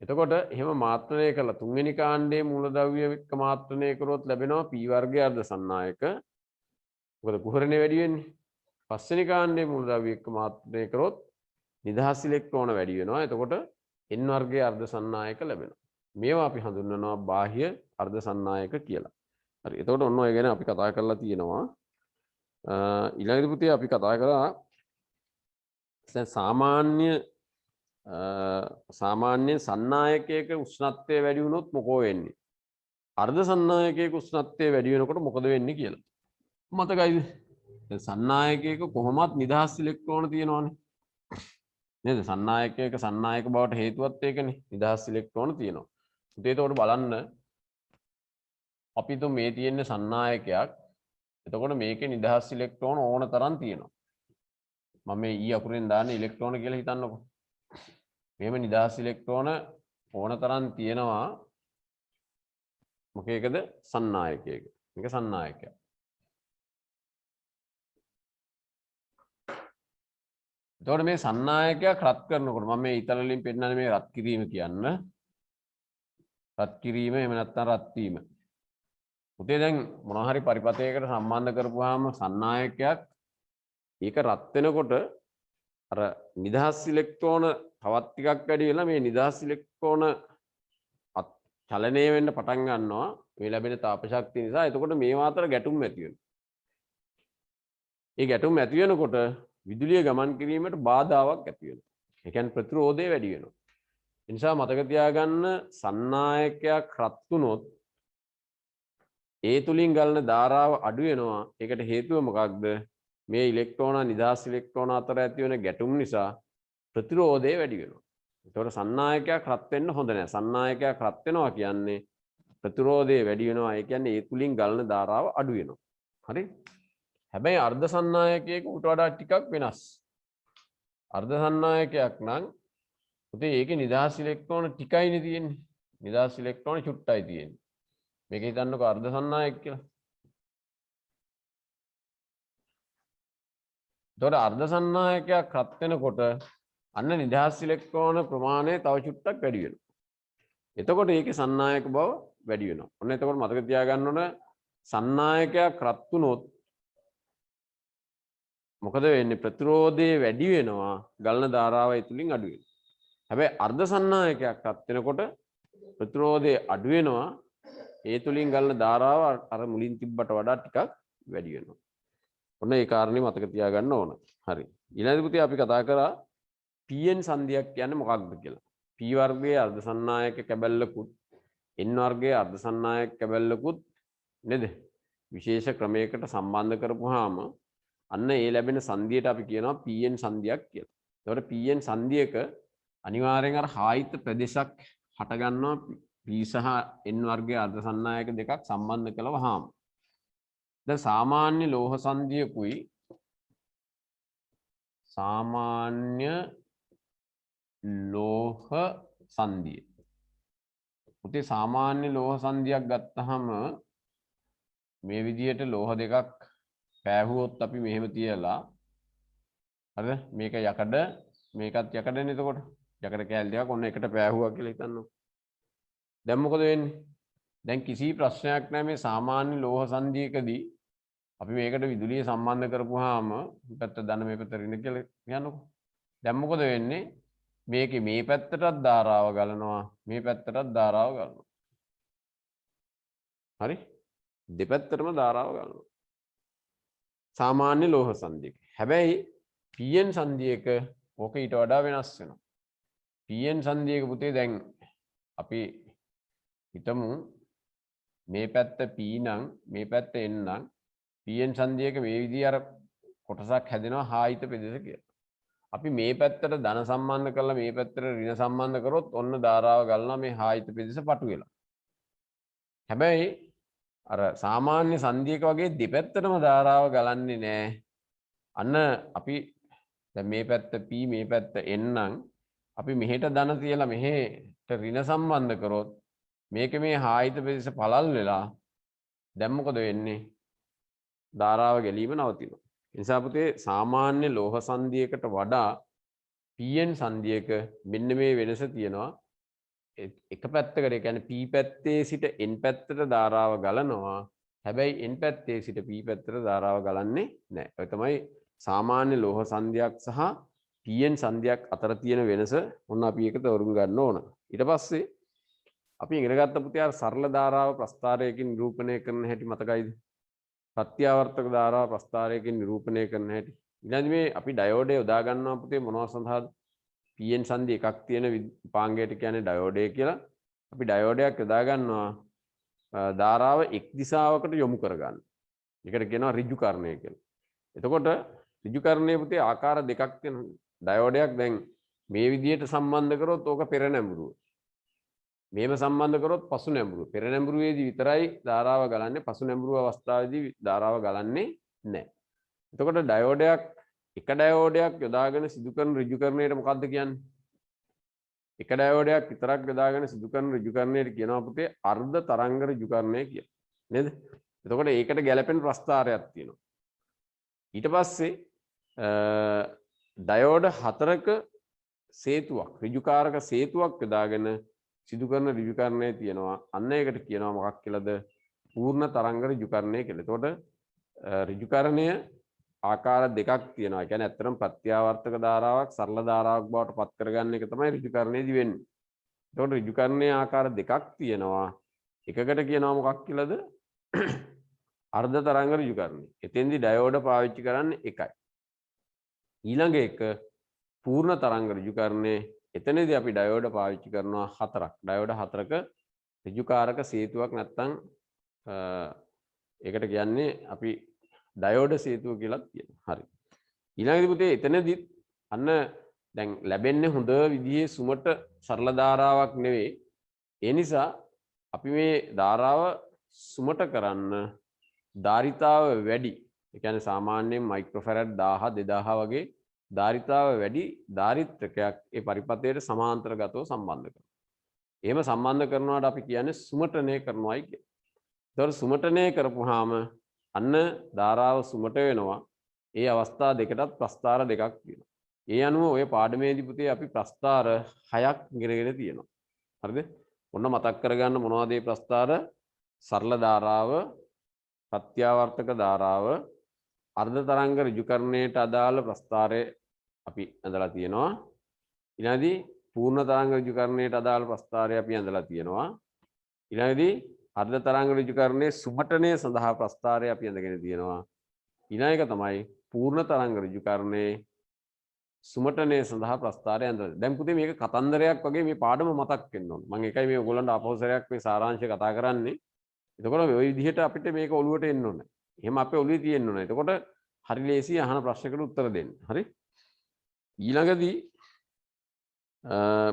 A: එතකොට එහෙම මාත්‍රණය කළා තුන්වෙනි කාණ්ඩයේ මූලද්‍රව්‍ය එක්ක මාත්‍රණය කරොත් ලැබෙනවා p වර්ගයේ අර්ධ සන්නායක. මොකද කුහරණය වැඩි වෙන්නේ. පස්වෙනි කාණ්ඩයේ මූලද්‍රව්‍ය එක්ක මාත්‍රණය කරොත් නිදහස් ඉලෙක්ට්‍රෝන වැඩි වෙනවා. එතකොට n වර්ගයේ අර්ධ සන්නායක ලැබෙනවා. මේවා අපි හඳුන්වනවා බාහ්‍ය අර්ධ සන්නායක කියලා. හරි. එතකොට ඔන්න ඔය ගැන අපි කතා කරලා තියෙනවා. ඊළඟ පුතේ අපි කතා කරා දැන් සාමාන්‍ය සන්නායකයක උෂ්ණත්වය වැඩි වුණොත් මොකෝ වෙන්නේ? අර්ධ සන්නායකයක උෂ්ණත්වය වැඩි වෙනකොට මොකද වෙන්නේ කියලා. මතකයිද? දැන් සන්නායකයක කොහොමත් නිදහස් ඉලෙක්ට්‍රෝන තියෙනවානේ. නේද? සන්නායකයක සන්නායක බවට හේතුවත් ඒකනේ. නිදහස් ඉලෙක්ට්‍රෝන තියෙනවා. පුතේ එතකොට බලන්න අපි તો මේ තියෙන සන්නායකයක්. එතකොට මේකේ නිදහස් ඉලෙක්ට්‍රෝන ඕන තරම් තියෙනවා. මම මේ E අකුරෙන් දාන්නේ ඉලෙක්ට්‍රෝන කියලා හිතන්නකෝ. මෙහෙම නිදහස් ඉලෙක්ට්‍රෝන ඕන තරම් තියෙනවා. මොකේකද? සන්නායකයක. මේක සන්නායකයක්. එතකොට මේ සන්නායකයක් රත් කරනකොට මම මේ ඉතල වලින් පෙන්නන්නේ මේ රත් කිරීම කියන්න. රත් කිරීම එහෙම නැත්නම් රත් වීම. පුතේ දැන් මොනවා හරි පරිපථයකට සම්බන්ධ කරපුවාම සන්නායකයක් ඒක රත් වෙනකොට අර නිදහස් ඉලෙක්ට්‍රෝන තවත් ටිකක් වැඩි වෙලා මේ නිදහස් ඉලෙක්ට්‍රෝන චලනය වෙන්න පටන් ගන්නවා මේ ලැබෙන තාප ශක්තිය නිසා. එතකොට මේවා අතර ගැටුම් ඇති වෙනවා. ඒ ගැටුම් ඇති වෙනකොට විදුලිය ගමන් කිරීමට බාධාවක් ඇති වෙනවා. ඒ කියන්නේ ප්‍රතිරෝධය වැඩි වෙනවා. ඒ නිසා මතක තියාගන්න සන්නායකයක් රත් වුණොත් ඒ තුලින් ගලන ධාරාව අඩු වෙනවා. ඒකට හේතුව මොකක්ද? මේ ඉලෙක්ට්‍රෝන නිදහස් ඉලෙක්ට්‍රෝන අතර ඇති වෙන ගැටුම් නිසා ප්‍රතිරෝධය වැඩි වෙනවා. ඒතකොට සන්නායකයක් රත් වෙන්න හොඳ නැහැ. සන්නායකයක් රත් වෙනවා කියන්නේ ප්‍රතිරෝධය වැඩි වෙනවා. ඒ කියන්නේ ඒ තුලින් ගලන ධාරාව අඩු වෙනවා. හරි? හැබැයි අර්ධ සන්නායකයක උට වඩා ටිකක් වෙනස්. අර්ධ සන්නායකයක් නම් පුතේ ඒකේ නිදහස් ඉලෙක්ට්‍රෝන ටිකයිනේ තියෙන්නේ. නිදහස් ඉලෙක්ට්‍රෝන චුට්ටයි තියෙන්නේ. මේක හිතන්නකෝ අර්ධ සන්නායක කියලා. එතකොට අර්ධ සන්නායකයක් රත් වෙනකොට අන්න නිදහස් ඉලෙක්ට්‍රෝන ප්‍රමාණය තව චුට්ටක් වැඩි වෙනවා. එතකොට ඒකේ සන්නායක බව වැඩි වෙනවා. ඔන්න එතකොට මතක තියාගන්න ඕන සන්නායකයක් රත් වුණොත් මොකද වෙන්නේ? ප්‍රතිරෝධය වැඩි වෙනවා. ගලන ධාරාව ඒ තුලින් අඩු වෙනවා. හැබැයි අර්ධ සන්නායකයක් රත් වෙනකොට ප්‍රතිරෝධය අඩු වෙනවා. ඒ තුලින් ගලන ධාරාව අර මුලින් තිබ්බට වඩා ටිකක් වැඩි වෙනවා. ඔන්න ඒ කාරණේ මතක තියාගන්න ඕන. හරි. ඊළඟ පුතේ අපි කතා කරා pn සංදියක් කියන්නේ මොකක්ද කියලා. p වර්ගයේ අර්ධ සන්නායක කැබැල්ලකුත් n වර්ගයේ අර්ධ සන්නායක කැබැල්ලකුත් නේද? විශේෂ ක්‍රමයකට සම්බන්ධ කරපුවාම අන්න ඒ ලැබෙන සංදියට අපි කියනවා pn සංදියක් කියලා. එතකොට pn සංදියක අනිවාර්යෙන් අර හායිත ප්‍රදේශයක් හට ගන්නවා p සහ n වර්ගයේ අර්ධ සන්නායක දෙකක් සම්බන්ධ කළවහම. දැන් සාමාන්‍ය ලෝහ සංදියකුයි සාමාන්‍ය ලෝහ සංදිය. පුතේ සාමාන්‍ය ලෝහ සංදියක් ගත්තහම මේ විදියට ලෝහ දෙකක් පෑහුවොත් අපි මෙහෙම තියලා හරිද? මේක යකඩ මේකත් යකඩනේ. එතකොට යකඩ කෑලි දෙකක් ඔන්න එකට පෑහුවා කියලා හිතන්නකො. දැන් මොකද වෙන්නේ? දැන් කිසි ප්‍රශ්නයක් නැහැ මේ සාමාන්‍ය ලෝහ සංධියකදී අපි මේකට විදුලිය සම්බන්ධ කරපුවාම පැත්ත ධන මේ පැත්ත ඍණ කියලා කියනකො. දැන් මොකද වෙන්නේ? මේකේ මේ පැත්තටත් ධාරාව ගලනවා මේ පැත්තටත් ධාරාව ගලනවා. හරි? දෙපැත්තටම ධාරාව ගලනවා. සාමාන්‍ය ලෝහ සංධියක. හැබැයි PN සංධියක ඕක ඊට වඩා වෙනස් වෙනවා. PN සංධියක පුතේ දැන් අපි හිතමු මේ පැත්ත P නම් මේ පැත්ත N නම් PN සංධියක මේ විදිහ අර කොටසක් හැදෙනවා හායිත පෙදෙස කියලා. අපි මේ පැත්තට ධන සම්බන්ධ කරලා මේ පැත්තට ඍණ සම්බන්ධ කරොත් ඔන්න ධාරාව ගලනවා මේ හායිත පෙදෙස පටු වෙලා. හැබැයි අර සාමාන්‍ය සංධියක වගේ දෙපැත්තටම ධාරාව ගලන්නේ නැහැ. අන්න අපි දැන් මේ පැත්ත P මේ පැත්ත N නම් අපි මෙහෙට ධන තියලා මෙහෙට ඍණ සම්බන්ධ කරොත් මේක මේ හායිත පෙදෙස පළල් වෙලා දැන් මොකද වෙන්නේ? ධාරාව ගැලීම නවතිනවා. ඒ නිසා පුතේ සාමාන්‍ය ලෝහ සංධියකට වඩා PN සංධියක මෙන්න මේ වෙනස තියෙනවා. එක පැත්තකට ඒ කියන්නේ P පැත්තේ සිට N පැත්තට ධාරාව ගලනවා. හැබැයි N පැත්තේ සිට P පැත්තට ධාරාව ගලන්නේ නැහැ. ඔය තමයි සාමාන්‍ය ලෝහ සංධියක් සහ PN සංධියක් අතර තියෙන වෙනස. ඔන්න අපි ඒක තේරුම් ගන්න ඕන. ඊට පස්සේ අපි ඉගෙන ගත්ත පුතේ අර සරල ධාරාව ප්‍රස්ථාරයකින් නිරූපණය කරන හැටි මතකයිද? ප්‍රත්‍යාවර්තක ධාරාව ප්‍රස්ථාරයකින් නිරූපණය කරන හැටි. ඊළඟ මේ අපි ඩයෝඩය යොදා ගන්නවා පුතේ මොනවා සඳහාද? PN සංධි එකක් තියෙන උපාංගයට කියන්නේ ඩයෝඩය කියලා. අපි ඩයෝඩයක් යොදා ගන්නවා ධාරාව එක් දිශාවකට යොමු කරගන්න. ඒකට කියනවා ඍජුකරණය කියලා. එතකොට ඍජුකරණයේ පුතේ ආකාර දෙකක් තියෙනවා. ඩයෝඩයක් දැන් මේ විදිහට සම්බන්ධ කරොත් ඕක පෙර නැඹුරුව. මේව සම්බන්ධ කරොත් පසු නැඹුරුව. පෙර නැඹුරුවේදී විතරයි ධාරාව ගලන්නේ. පසු නැඹුරුව අවස්ථාවේදී ධාරාව ගලන්නේ නැහැ. එතකොට ඩයෝඩයක් එක ඩයෝඩයක් යොදාගෙන සිදු කරන ඍජුකරණයට මොකක්ද කියන්නේ? එක ඩයෝඩයක් විතරක් යොදාගෙන සිදු කරන ඍජුකරණයට කියනවා පුතේ අර්ධ තරංග ඍජුකරණය කියලා. නේද? එතකොට ඒකට ගැලපෙන ප්‍රස්ථාරයක් තියෙනවා. ඊට පස්සේ ඩයෝඩ හතරක සේතුවක් ඍජුකාරක සේතුවක් යොදාගෙන සිදු කරන ඍජුකරණය තියෙනවා. අන්න ඒකට කියනවා මොකක් කියලාද? පූර්ණ තරංග ඍජුකරණය කියලා. එතකොට ඍජුකරණය ආකාර දෙකක් තියෙනවා. ඒ කියන්නේ ඇත්තටම ප්‍රත්‍යාවර්තක ධාරාවක් සරල ධාරාවක් බවට පත් කරගන්න එක තමයි ඍජුකරණයේදී වෙන්නේ. එතකොට ඍජුකරණයේ ආකාර දෙකක් තියෙනවා. එකකට කියනවා මොකක් කියලාද? අර්ධ තරංග ඍජුකරණය. එතෙන්දී ඩයෝඩ පාවිච්චි කරන්නේ එකයි. ඊළඟ එක පූර්ණ තරංග ඍජුකරණය. එතනදී අපි ඩයෝඩ පාවිච්චි කරනවා හතරක්. ඩයෝඩ හතරක ඍජුකාරක සේතුවක් නැත්තම් ඒකට කියන්නේ අපි ඩයෝඩ සේතුව කියලා කියනවා. හරි. ඊළඟදී පුතේ එතනදිත් අන්න දැන් ලැබෙන්නේ හොඳ විදිහේ සුමට සරල ධාරාවක් නෙවෙයි. ඒ නිසා අපි මේ ධාරාව සුමට කරන්න ධාරිතාව වැඩි. ඒ කියන්නේ සාමාන්‍යයෙන් මයික්‍රෝෆැරඩ් 1000 2000 වගේ ධාරිතාව වැඩි ධාරිත්‍රකයක් ඒ පරිපථයට සමාන්තරගතව සම්බන්ධ කරනවා. එහෙම සම්බන්ධ කරනවාට අපි කියන්නේ සුමටනය කරනවායි කියලා. ඒතකොට සුමටනය කරපුවාම අන්න ධාරාව සුමට වෙනවා. ඒ අවස්ථා දෙකටත් ප්‍රස්ථාර දෙකක් තියෙනවා. ඒ අනුව ඔය පාඩමේදී පුතේ අපි ප්‍රස්ථාර 6ක් ඉගෙනගෙන තියෙනවා. හරිද? ඔන්න මතක් කරගන්න මොනවද මේ ප්‍රස්ථාර? සරල ධාරාව, ප්‍රත්‍යාවර්තක ධාරාව, අර්ධ තරංග ඍජුකරණයට අදාළ ප්‍රස්ථාරය අපි ඇඳලා තියෙනවා. ඊළඟදී පූර්ණ තරංග ඍජුකරණයට අදාළ ප්‍රස්ථාරය අපි ඇඳලා තියෙනවා. ඊළඟදී අර්ධ තරංග ඍජුකරණයේ සුමටනය සඳහා ප්‍රස්ථාරය අපි ඇඳගෙන තියෙනවා. ඊළඟ එක තමයි පූර්ණ තරංග ඍජුකරණයේ සුමටනය සඳහා ප්‍රස්ථාරය ඇඳලා. දැන් පුතේ මේක කතන්දරයක් වගේ මේ පාඩම මතක් වෙන්න ඕන. මම ඒකයි මේ ඔයගොල්ලන්ට අපහසරයක් මේ සාරාංශය කතා කරන්නේ. එතකොට ওই විදිහට අපිට මේක ඔලුවට එන්න ඕනේ. එහෙම අපේ ඔළුවේ තියෙන්න ඕනේ. එතකොට හරි ලේසි අහන ප්‍රශ්නකට උත්තර දෙන්න. හරි? ඊළඟදී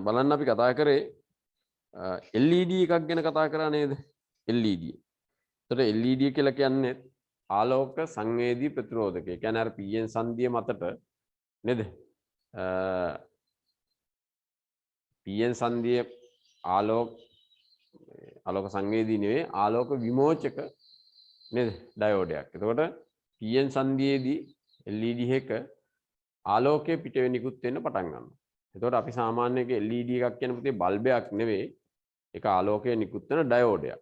A: බලන්න අපි කතා කරේ LED එකක් ගැන කතා කරා නේද? LED. එතකොට LED කියලා කියන්නේ ආලෝක සංවේදී ප්‍රතිරෝධකය. ඒ කියන්නේ අර PN සංධිය මතට නේද? PN සංධිය ආලෝක සංවේදී නෙවෙයි ආලෝක විමෝචක නේද? ඩයෝඩයක්. එතකොට PN සංධියේදී LED එක ආලෝකයේ පිට වෙන නිකුත් වෙන්න පටන් ගන්නවා. එතකොට අපි සාමාන්‍යයෙන් LED එකක් කියන පුතේ බල්බයක් නෙවෙයි. ඒක ආලෝකයේ නිකුත් වෙන ඩයෝඩයක්.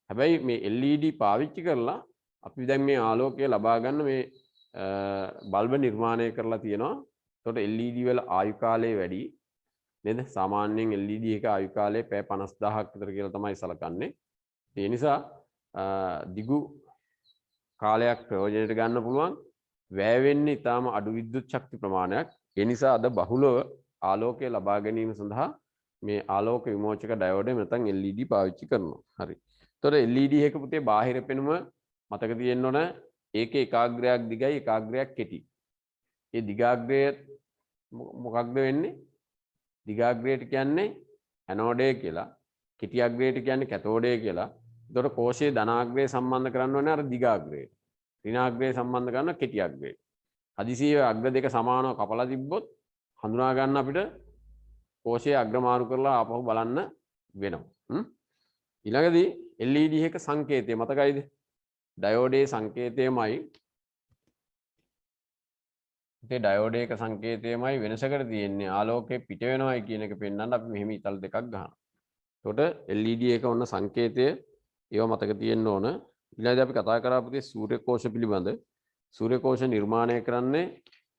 A: හැබැයි මේ LED පාවිච්චි කරලා අපි දැන් මේ ආලෝකය ලබා ගන්න මේ බල්බ නිර්මාණය කරලා තියෙනවා. එතකොට LED වල ආයු කාලය වැඩි නේද? සාමාන්‍යයෙන් LED එක ආයු කාලය පැය 50000ක් විතර කියලා තමයි සලකන්නේ. ඒ නිසා දිගු කාලයක් ප්‍රයෝජනයට ගන්න පුළුවන්. වැය වෙන්නේ ඊටාම අඩු විද්‍යුත් ශක්ති ප්‍රමාණයක්. ඒ නිසා අද බහුලව ආලෝකය ලබා ගැනීම සඳහා මේ ආලෝක විමෝචක ඩයෝඩ් නැත්නම් LED පාවිච්චි කරනවා. හරි. එතකොට LED එක පුතේ බාහිර පෙනුම මතක තියෙන්න ඕන. ඒකේ ඒකාග්‍රයක් දිගයි ඒකාග්‍රයක් කෙටි. ඒ දිගාග්‍රය මොකක්ද වෙන්නේ? දිගාග්‍රයට කියන්නේ ඇනෝඩය කියලා. කෙටි අග්‍රයට කියන්නේ කැතෝඩය කියලා. එතකොට කෝෂයේ ධනාග්‍රය සම්බන්ධ කරන්න ඕනේ අර දිගාග්‍රයට. ඍණාග්‍රය සම්බන්ධ කරන කෙටි අග්‍රයට. හදිසියේ අග්‍ර දෙක සමානව කපලා තිබ්බොත් හඳුනා ගන්න අපිට කෝෂයේ අග්‍ර මාරු කරලා ආපහු බලන්න වෙනවා. ඊළඟදී LED එක සංකේතය මතකයිද? ඩයෝඩේ සංකේතයමයි ඩයෝඩ් එක සංකේතයමයි වෙනසකට තියෙන්නේ. ආලෝකය පිට වෙනවයි කියන එක පෙන්වන්න අපි මෙහෙම ඉතල් දෙකක් ගන්නවා. එතකොට LED එක ඔන්න සංකේතය ඒව මතක තියෙන්න ඕන. ඊළඟට අපි කතා කරා පුතේ සූර්ය කෝෂ පිළිබඳ. සූර්ය කෝෂ නිර්මාණය කරන්නේ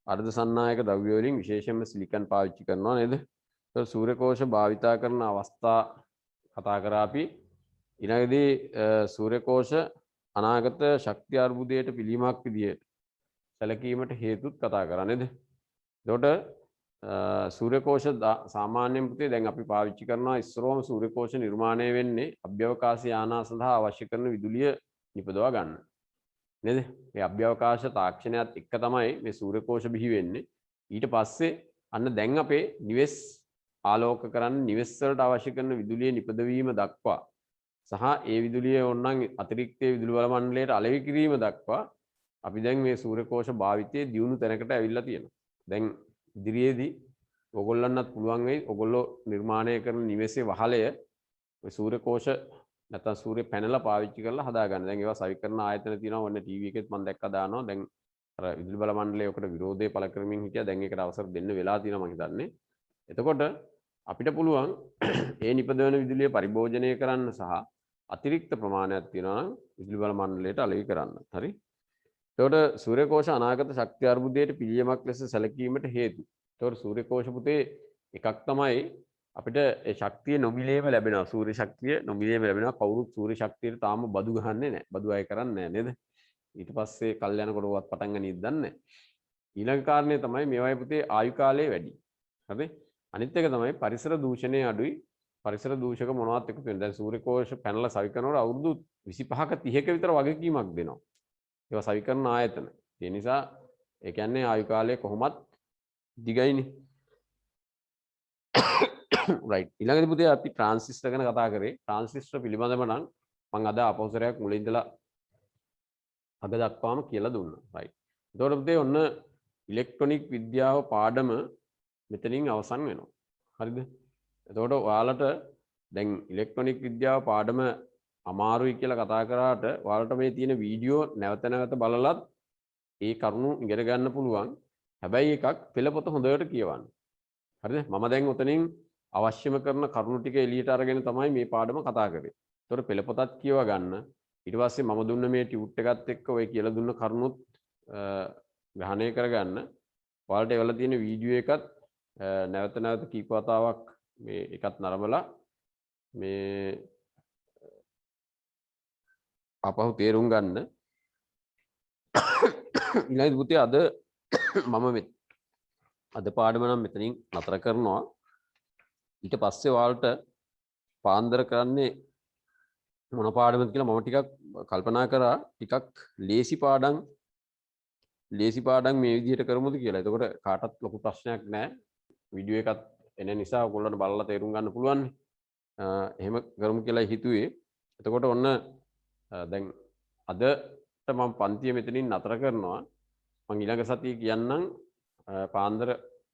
A: අර්ධ සන්නායක ද්‍රව්‍ය වලින් විශේෂයෙන්ම සිලිකන් පාවිච්චි කරනවා නේද? එතකොට සූර්ය කෝෂ භාවිතා කරන අවස්ථා කතා කරා අපි. ඊළඟදී සූර්ය කෝෂ අනාගත ශක්ති අර්බුදයට පිළියමක් විදියට සැලකීමට හේතුත් කතා කරා නේද? එතකොට සූර්ය කෝෂ සාමාන්‍යයෙන් පුතේ දැන් අපි පාවිච්චි කරනවා ඉස්සරෝම සූර්ය කෝෂ නිර්මාණය වෙන්නේ අභ්‍යවකාශ යානා සඳහා අවශ්‍ය කරන විදුලිය නිපදවා ගන්න. නේද? මේ අභ්‍යවකාශ තාක්ෂණයත් එක්ක තමයි මේ සූර්ය කෝෂ බිහි වෙන්නේ. ඊට පස්සේ අන්න දැන් අපේ නිවෙස් ආලෝක කරන්න නිවෙස් වලට අවශ්‍ය කරන විදුලිය නිපදවීම දක්වා සහ ඒ විදුලිය ඕනනම් අතිරික්ත විදුලි බල මණ්ඩලයට අලෙවි කිරීම දක්වා අපි දැන් මේ සූර්ය කෝෂ භාවිතයේ දියුණු තැනකට ඇවිල්ලා තියෙනවා. දැන් ඉදිරියේදී ඔයගොල්ලන්වත් පුළුවන් වෙයි ඔයගොල්ලෝ නිර්මාණය කරන නිවෙසේ වහලය ඔය සූර්ය කෝෂ නැත්නම් සූර්ය පැනල පාවිච්චි කරලා හදා ගන්න. දැන් ඒවා සවිකරණ ආයතන තියෙනවා. ඔන්න ටීවී එකෙත් මම දැක්කා දානවා. දැන් අර විදුලි බල මණ්ඩලය ඔකට විරෝධය පළ කරමින් හිටියා. දැන් ඒකට අවසර දෙන්න වෙලා තියෙනවා මම හිතන්නේ. එතකොට අපිට පුළුවන් ඒ නිපදවන විදුලිය පරිභෝජනය කරන්න සහ අතිරික්ත ප්‍රමාණයක් තියෙනවා නම් විදුලි බල මණ්ඩලයට අලෙවි කරන්න. හරි? එතකොට සූර්ය කෝෂ අනාගත ශක්ති අර්බුදයට පිළියමක් ලෙස සැලකීමට හේතු. එතකොට සූර්ය කෝෂ පුතේ එකක් තමයි අපිට ඒ ශක්තිය නොමිලේම ලැබෙනවා. සූර්ය ශක්තිය නොමිලේම ලැබෙනවා. කවුරුත් සූර්ය ශක්තියට තාම බදු ගහන්නේ නැහැ. බදු අය කරන්නේ නැහැ නේද? ඊට පස්සේ කල් යනකොට වත් පටන් ගනියද දන්නේ. ඊළඟ කාරණේ තමයි මේවායි පුතේ ආයු කාලය වැඩි. හරිද? අනිත් එක තමයි පරිසර දූෂණය අඩුයි. පරිසර දූෂක මොනවත් එකතු වෙන. දැන් සූර්ය කෝෂ පැනලා සවිකරනකොට අවුරුදු 25ක 30ක විතර වගකීමක් දෙනවා. ඒවා සවිකරන ආයතන. ඒ නිසා ඒ කියන්නේ ආයු කාලය කොහොමත් දිගයිනේ. රයිට්. ඊළඟට පුතේ අපි ට්‍රාන්සිස්ටර් ගැන කතා කරේ. ට්‍රාන්සිස්ටර් පිළිබඳව නම් මම අද අපවසරයක් මුලින් ඉඳලා අග දක්වාම කියලා දුන්නා. රයිට්. එතකොට පුතේ ඔන්න ඉලෙක්ට්‍රොනික විද්‍යාව පාඩම මෙතනින් අවසන් වෙනවා. හරිද? එතකොට ඔයාලට දැන් ඉලෙක්ට්‍රොනික විද්‍යාව පාඩම අමාරුයි කියලා කතා කරාට ඔයාලට මේ තියෙන වීඩියෝ නැවත නැවත බලලත් ඒ කරුණු ඉගෙන ගන්න පුළුවන්. හැබැයි එකක් පෙළපොත හොඳට කියවන්න. හරිද? මම දැන් උතනින් අවශ්‍යම කරන කරුණු ටික එළියට අරගෙන තමයි මේ පාඩම කතා කරේ. ඒතකොට පෙළපොතත් කියව ගන්න. ඊට පස්සේ මම දුන්න මේ ටියුට් එකත් එක්ක ඔය කියලා දුන්න කරුණුත් ග්‍රහණය කරගන්න. ඔයාලට ඒවල තියෙන වීඩියෝ එකත් නැවත නැවත කීප වතාවක් මේ එකත් නරඹලා මේ අපහු තේරුම් ගන්න. ඊළඟ පුතේ අද මම අද පාඩම නම් මෙතනින් නතර කරනවා. ඊට පස්සේ ඔයාලට පාන්දර කරන්නේ මොන පාඩමද කියලා මම ටිකක් කල්පනා කරා. ටිකක් ලේසි පාඩම් මේ විදිහට කරමුද කියලා. එතකොට කාටවත් ලොකු ප්‍රශ්නයක් නැහැ. වීඩියෝ එකත් එන නිසා ඔයගොල්ලන්ට බලලා තේරුම් ගන්න පුළුවන්. එහෙම කරමු කියලා හිතුවේ. එතකොට ඔන්න දැන් අදට මම පන්තිය මෙතනින් නතර කරනවා. මම ඊළඟ සතියේ කියන්නම් පාන්දර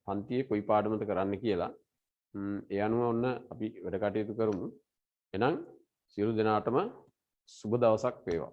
A: පන්තියේ කොයි පාඩමද කරන්න කියලා. ඒ අනුව ඔන්න අපි වැඩ කටයුතු කරමු. එහෙනම් සියලු දෙනාටම සුබ දවසක් වේවා.